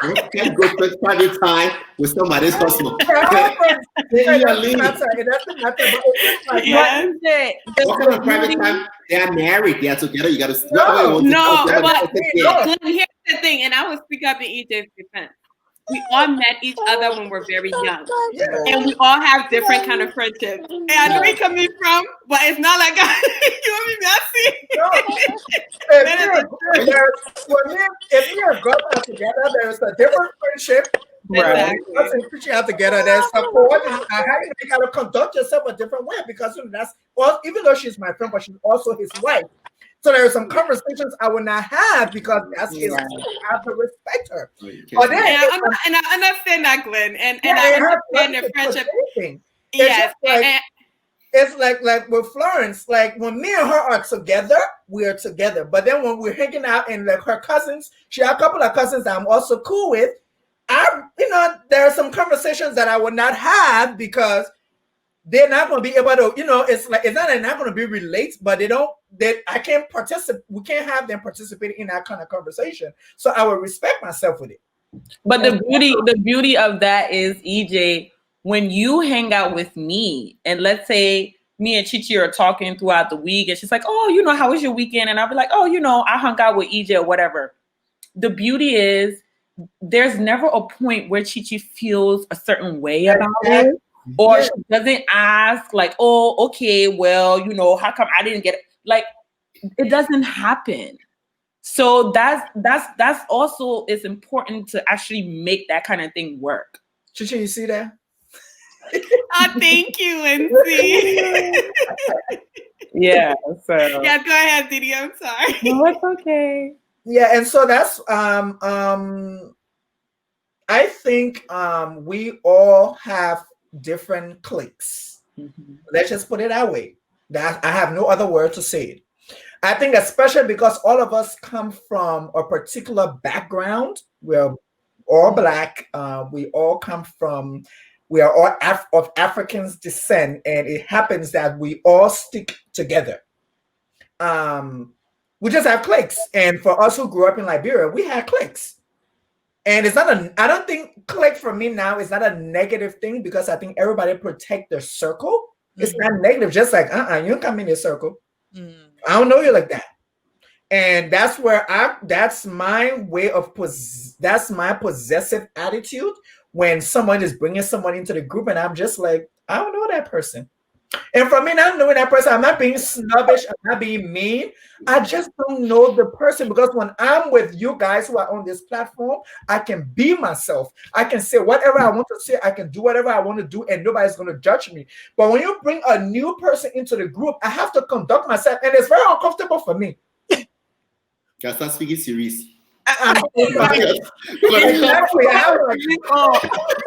You can't go spend private time with somebody's husband. It doesn't matter. What kind of private time? They are married. They are together. You got to. No, but Glenn, here's the thing, and I will speak up in EJ's defense. We all met each other when we're very young, and we all have different kind of friendships. And I know where you're coming from, but it's not like you want me messy. If we are girls together, there's a different friendship. Right. Us and Christian out together, there's support, and you got to conduct yourself a different way because that's even though she's my friend, but she's also his wife. So there are some conversations I will not have because that's his. I have to respect her. But then, I understand that, Glenn, and I understand the friendship. Yes, it's like with Florence. Like when me and her are together, we are together. But then when we're hanging out and like her cousins, she has a couple of cousins that I'm also cool with. there are some conversations that I would not have because they're not going to be able to, it's like, it's not that they're not going to be relate, but I can't participate. We can't have them participate in that kind of conversation. So I will respect myself with it. But the beauty of that is, EJ, when you hang out with me, and let's say me and Chichi are talking throughout the week, and she's like, "Oh, how was your weekend?" And I'll be like, "Oh, I hung out with EJ or whatever." The beauty is there's never a point where Chichi feels a certain way about it, or she doesn't ask like, "Oh, okay, well, how come I didn't get it?" Like, it doesn't happen. So that's also, it's important to actually make that kind of thing work. Chichi, you see that? Thank you, Lindsay. Yeah. So yeah, go ahead, Didi. I'm sorry. No, it's okay. Yeah, and so that's I think we all have different cliques. Mm-hmm. Let's just put it that way. That I have no other word to say it. I think especially because all of us come from a particular background. We're all Black. We all we are all of African descent, and it happens that we all stick together. We just have cliques. And for us who grew up in Liberia, we had cliques. And it's not I don't think clique for me now is not a negative thing because I think everybody protect their circle. It's not negative, just like, you don't come in this circle. I don't know you like that. And that's where that's my way of, that's my possessive attitude when someone is bringing someone into the group and I'm just like, I don't know that person. And for me, not knowing that person, I'm not being snobbish, I'm not being mean. I just don't know the person because when I'm with you guys who are on this platform, I can be myself. I can say whatever I want to say. I can do whatever I want to do and nobody's going to judge me. But when you bring a new person into the group, I have to conduct myself and it's very uncomfortable for me. Can I start speaking serious? Exactly. I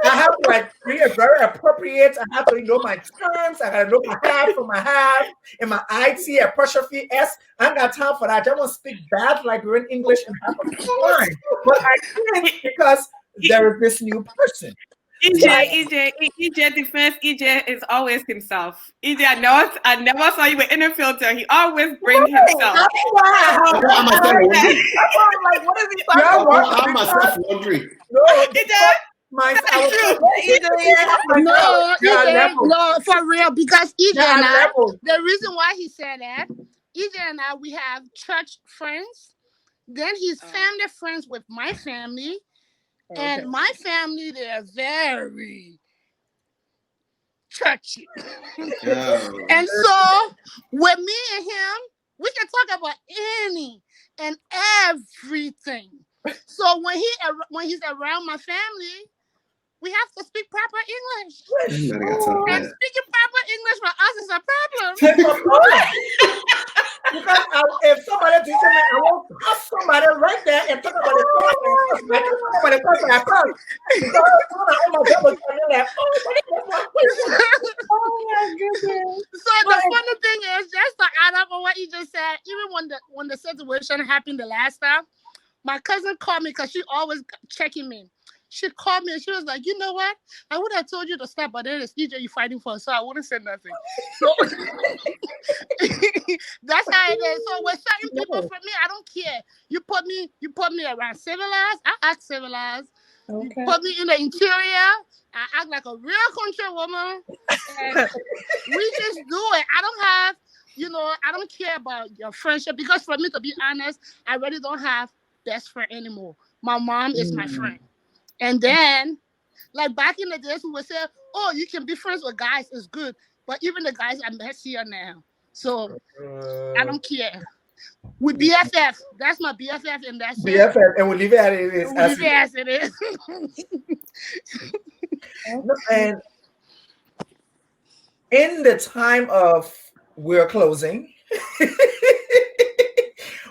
have to be very appropriate. I have to know my terms. I gotta know my half for my half and my IT apostrophe S. I ain't got time for that. I just want to speak bad like we're in English and half of the time. But I can't because there is this new person. EJ defense. EJ is always himself. EJ, I never saw you with inner filter. He always brings himself. That's why I'm like, what is he talking about? I'm myself wondering. No, no, for real, because EJ and I, the reason why he said that, EJ and I, we have church friends. Then he's family friends with my family. Okay. And my family, they're very churchy. And so with me and him, we can talk about any and everything. So when he's around my family, we have to speak proper English. And speaking proper English for us is a problem. Because if somebody do something, I won't ask somebody right there and talk about it. Oh my goodness. So the funny thing is, just to add up on what you just said, even when the situation happened the last time, my cousin called me because she always checking me. She called me and she was like, you know what? I would have told you to stop, but then it's EJ you're fighting for, so I wouldn't say nothing. So that's how it is. So with certain people, for me, I don't care. You put me around civilized, I act civilized. Okay. You put me in the interior, I act like a real country woman. And we just do it. I don't have, I don't care about your friendship because for me, to be honest, I really don't have best friend anymore. My mom is my friend. And then, like back in the days, we would say, oh, you can be friends with guys, it's good. But even the guys are messier now. So, I don't care. With BFF, that's my BFF, and that's BFF, and we'll leave it as it is. We'll leave it as it is. And in the time of we're closing,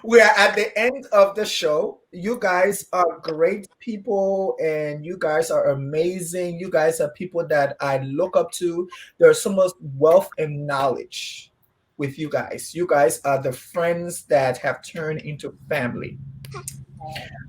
we are at the end of the show. You guys are great people and you guys are amazing. You guys are people that I look up to. There's so much wealth and knowledge with you guys. You guys are the friends that have turned into family.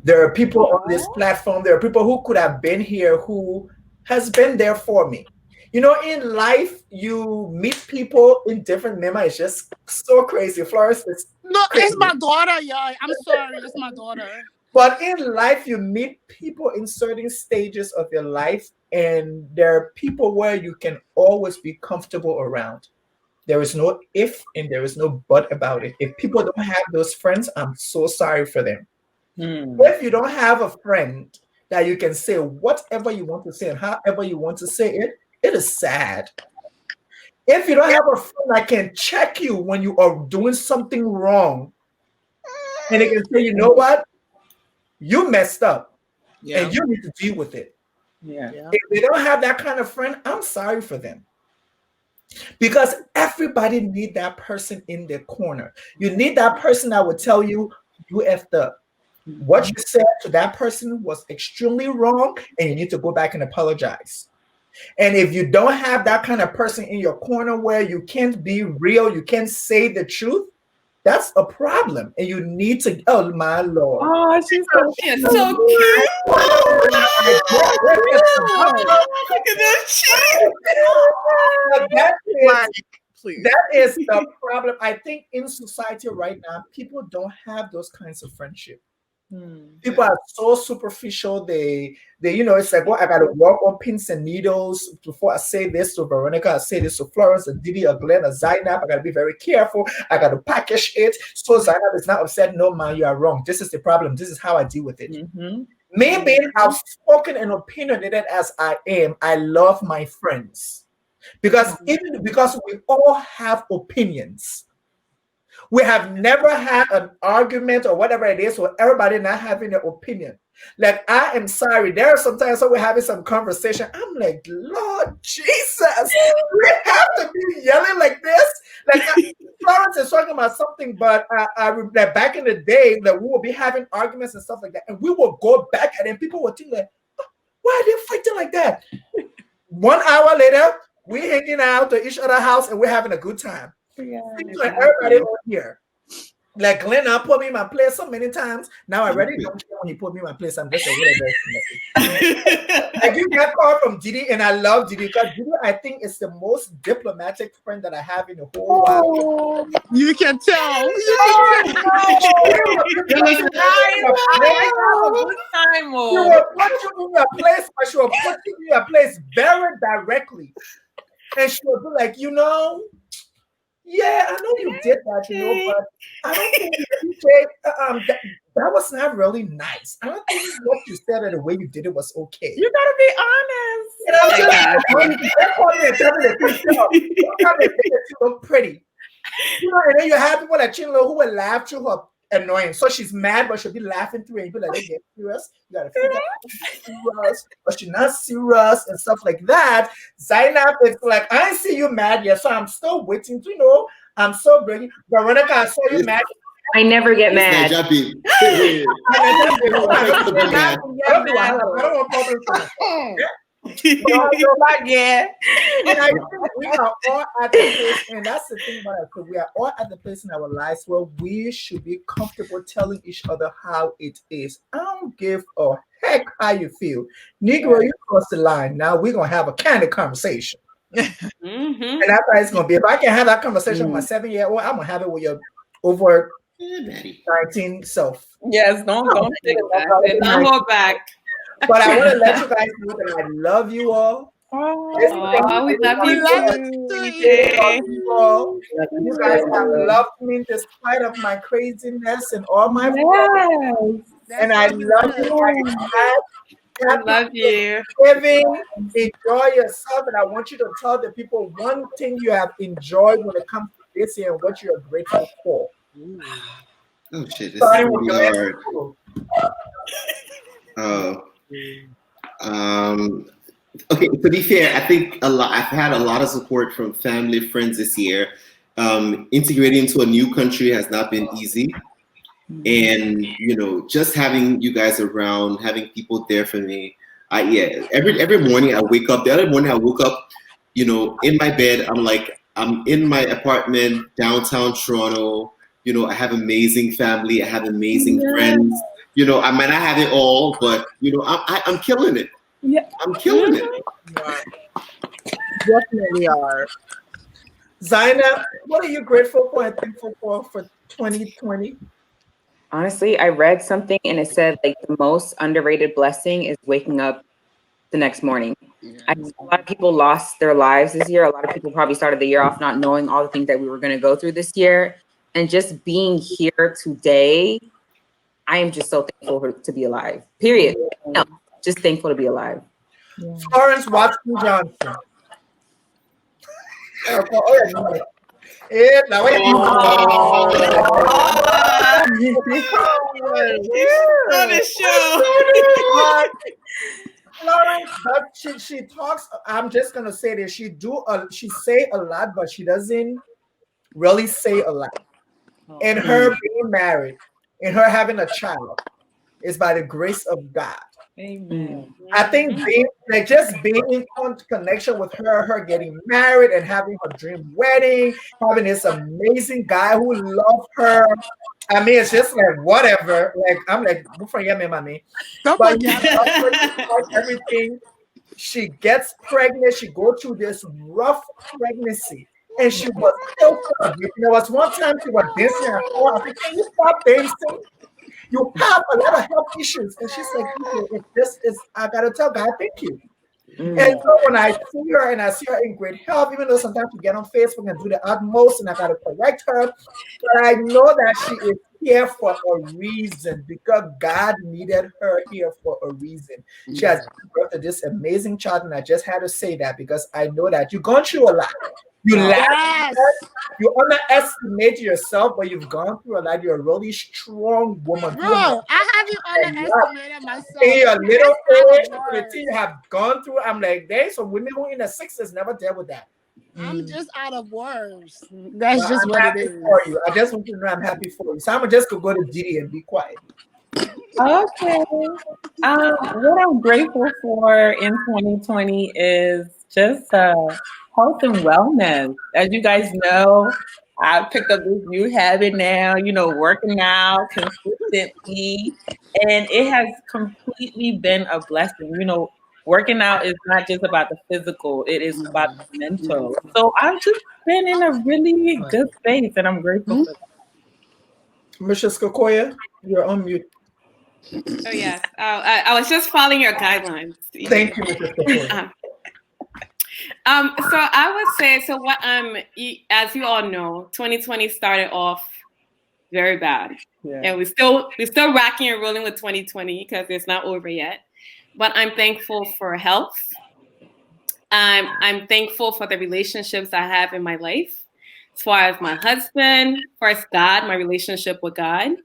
There are people on this platform. There are people who could have been here who has been there for me. You know, in life, you meet people in different memories. It's just so crazy. Florence is No, crazy. it's my daughter, y'all. I'm sorry, it's my daughter. But in life, you meet people in certain stages of your life, and there are people where you can always be comfortable around. There is no if and there is no but about it. If people don't have those friends, I'm so sorry for them. If you don't have a friend that you can say whatever you want to say and however you want to say it, it is sad. If you don't have a friend that can check you when you are doing something wrong, and they can say, you know what, you messed up, and you need to deal with it. If they don't have that kind of friend, I'm sorry for them. Because everybody need that person in their corner. You need that person that will tell you, you effed up. What you said to that person was extremely wrong, and you need to go back and apologize. And if you don't have that kind of person in your corner where you can't be real, you can't say the truth, that's a problem. And you need to, oh my Lord. Oh, she's so cute. So cute. Look at this that is the problem. I think in society right now, people don't have those kinds of friendship. People are so superficial. They it's like, well, I gotta walk on pins and needles before I say this to Veronica, I say this to Florence, a Didi, a Glenn, a Zainab. I gotta be very careful. I gotta package it so Zainab is not upset. No, man, you are wrong. This is the problem. This is how I deal with it. Me being outspoken and opinionated as I am, I love my friends because we all have opinions. We have never had an argument or whatever it is with everybody not having an opinion. Like, I am sorry. There are sometimes when we're having some conversation, I'm like, Lord Jesus, we have to be yelling like this. Like, Florence is talking about something, but like back in the day, that we will be having arguments and stuff like that, and we will go back at it, and people will think like, oh, why are they fighting like that? 1 hour later, we're hanging out to each other's house, and we're having a good time. Like everybody on here. Like Glenna put me in my place so many times. Now I already don't care when he put me in my place. I'm just a little I get that call from Didi, and I love Didi because Didi, I think, is the most diplomatic friend that I have in the whole world. You can tell. She will put you in your place, but she will put you in your place very directly. And she will be like, yeah, I know you did that, but I don't think you did. That was not really nice. I don't think what you said or the way you did it was okay. You gotta be honest. You look pretty. And then you have people like Chinlo who will laugh through her annoying. So she's mad, but she'll be laughing through it. And you'll be like, get serious. You gotta figure out she's serious, but she's not serious and stuff like that. Zainab is like, I see you mad yet, so I'm still waiting to I'm so brilliant. Veronica, I saw you mad. I never get mad. I don't want problems. And I think we are all at the place, and that's the thing about it, because we are all at the place in our lives where we should be comfortable telling each other how it is. I don't give a heck how you feel. Negro, you cross the line. Now we're gonna have a candid conversation. And that's how it's gonna be. If I can have that conversation with my 7-year-old, I'm gonna have it with your over 19 self. Yes, don't go back. But I want to let you guys know that I love you all. We love you too. You guys have loved me despite of my craziness and all my flaws. And I love you. I love you. Enjoy yourself, and I want you to tell the people one thing you have enjoyed when it comes to this year and what you are grateful for. Oh shit! This is really hard. Okay, to be fair, I think I've had a lot of support from family, friends this year. Integrating into a new country has not been easy. And just having you guys around, having people there for me. Every morning I wake up. The other morning I woke up, in my bed. I'm in my apartment downtown Toronto. I have amazing family. I have amazing friends. You know, I might not have it all, but you know, I'm killing it. Yeah. I'm killing it. Wow. Definitely are. Zaina, what are you grateful for and thankful for 2020? Honestly, I read something and it said like the most underrated blessing is waking up the next morning. I think a lot of people lost their lives this year. A lot of people probably started the year off not knowing all the things that we were going to go through this year. And just being here today, I am just so thankful to be alive. Period. No, just thankful to be alive. Yeah. Florence Watson Johnson. Yeah, now wait. On the show. Florence, but she talks. I'm just gonna say this. She say a lot, but she doesn't really say a lot. And her being married and her having a child is by the grace of God. Amen. I think being in connection with her getting married and having her dream wedding, having this amazing guy who loved her. I mean, it's just like whatever. Like I'm like, forget me, mommy. But he loves her, he loves everything. She gets pregnant. She go through this rough pregnancy, and she was still celebrating. There was one time she was dancing at home. I said, "Can you stop dancing? You have a lot of health issues." And she's like, "If this is, I gotta tell God, thank you." And so when I see her and I see her in great health, even though sometimes we get on Facebook and do the utmost and I gotta correct her, but I know that she is here for a reason because God needed her here for a reason. She has given birth to this amazing child, and I just had to say that because I know that you've gone through a lot. You laugh, you underestimate yourself, but you've gone through a lot. You're a really strong woman. Bro, I haven't underestimated myself. In your little age, the thing you have gone through, I'm like, there's some women who in the 60s never dealt with that. I'm just out of words. That's just I'm what happy it is. for you. I just want you to know I'm happy for you. So I'm just gonna go to Didi and be quiet. Okay. What I'm grateful for in 2020 is just health and wellness. As you guys know, I picked up this new habit now, you know, working out consistently, and it has completely been a blessing. You know, working out is not just about the physical, it is about the mental. So I've just been in a really good space, and I'm grateful for that. Mrs. Kokoya, you're on mute. Oh yes, I was just following your guidelines. Thank you, Mrs. Kokoya. So I would say, so what as you all know, 2020 started off very bad, and we're still rocking and rolling with 2020 because it's not over yet. But I'm thankful for health. I'm thankful for the relationships I have in my life, as far as my husband, first God, my relationship with God.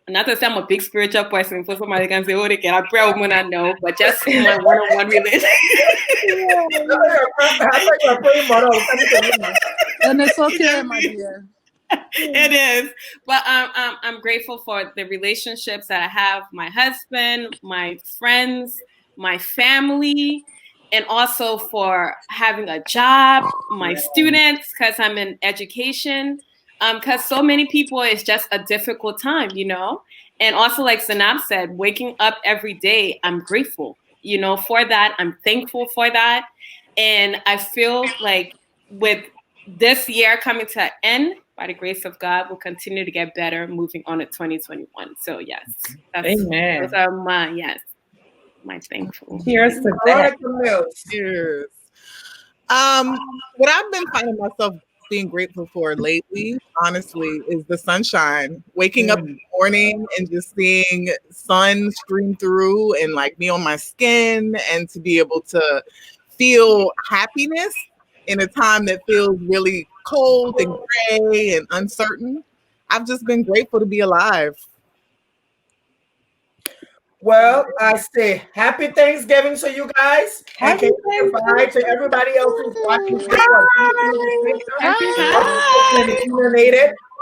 Not to say I'm a big spiritual person, so somebody can say, "Oh, they can pray when I know," but just my one-on-one relationship. And it's okay, my dear. It is, but I'm grateful for the relationships that I have, my husband, my friends, my family, and also for having a job, my students, because I'm in education. Because so many people, it's just a difficult time, you know. And also, like Sanab said, waking up every day, I'm grateful, you know, for that. I'm thankful for that, and I feel like with this year coming to an end, by the grace of God, we'll continue to get better moving on to 2021. So yes, Amen. Those are my thankful. Cheers to that. Cheers. What I've been finding myself being grateful for lately, honestly, is the sunshine. Waking up in the morning and just seeing sun stream through and like me on my skin, and to be able to feel happiness in a time that feels really cold and gray and uncertain. I've just been grateful to be alive. Well, I say happy Thanksgiving to you guys. And can you say bye to everybody else who's watching this one?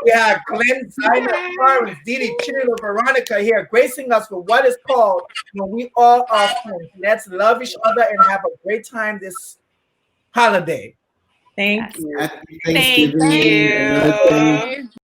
We have Glenn, Zaina, Florence, Didi, Chilo, Veronica here, gracing us with what is called When We All Are Friends. Let's love each other and have a great time this holiday. Thank you. Happy Thanksgiving. Thank you.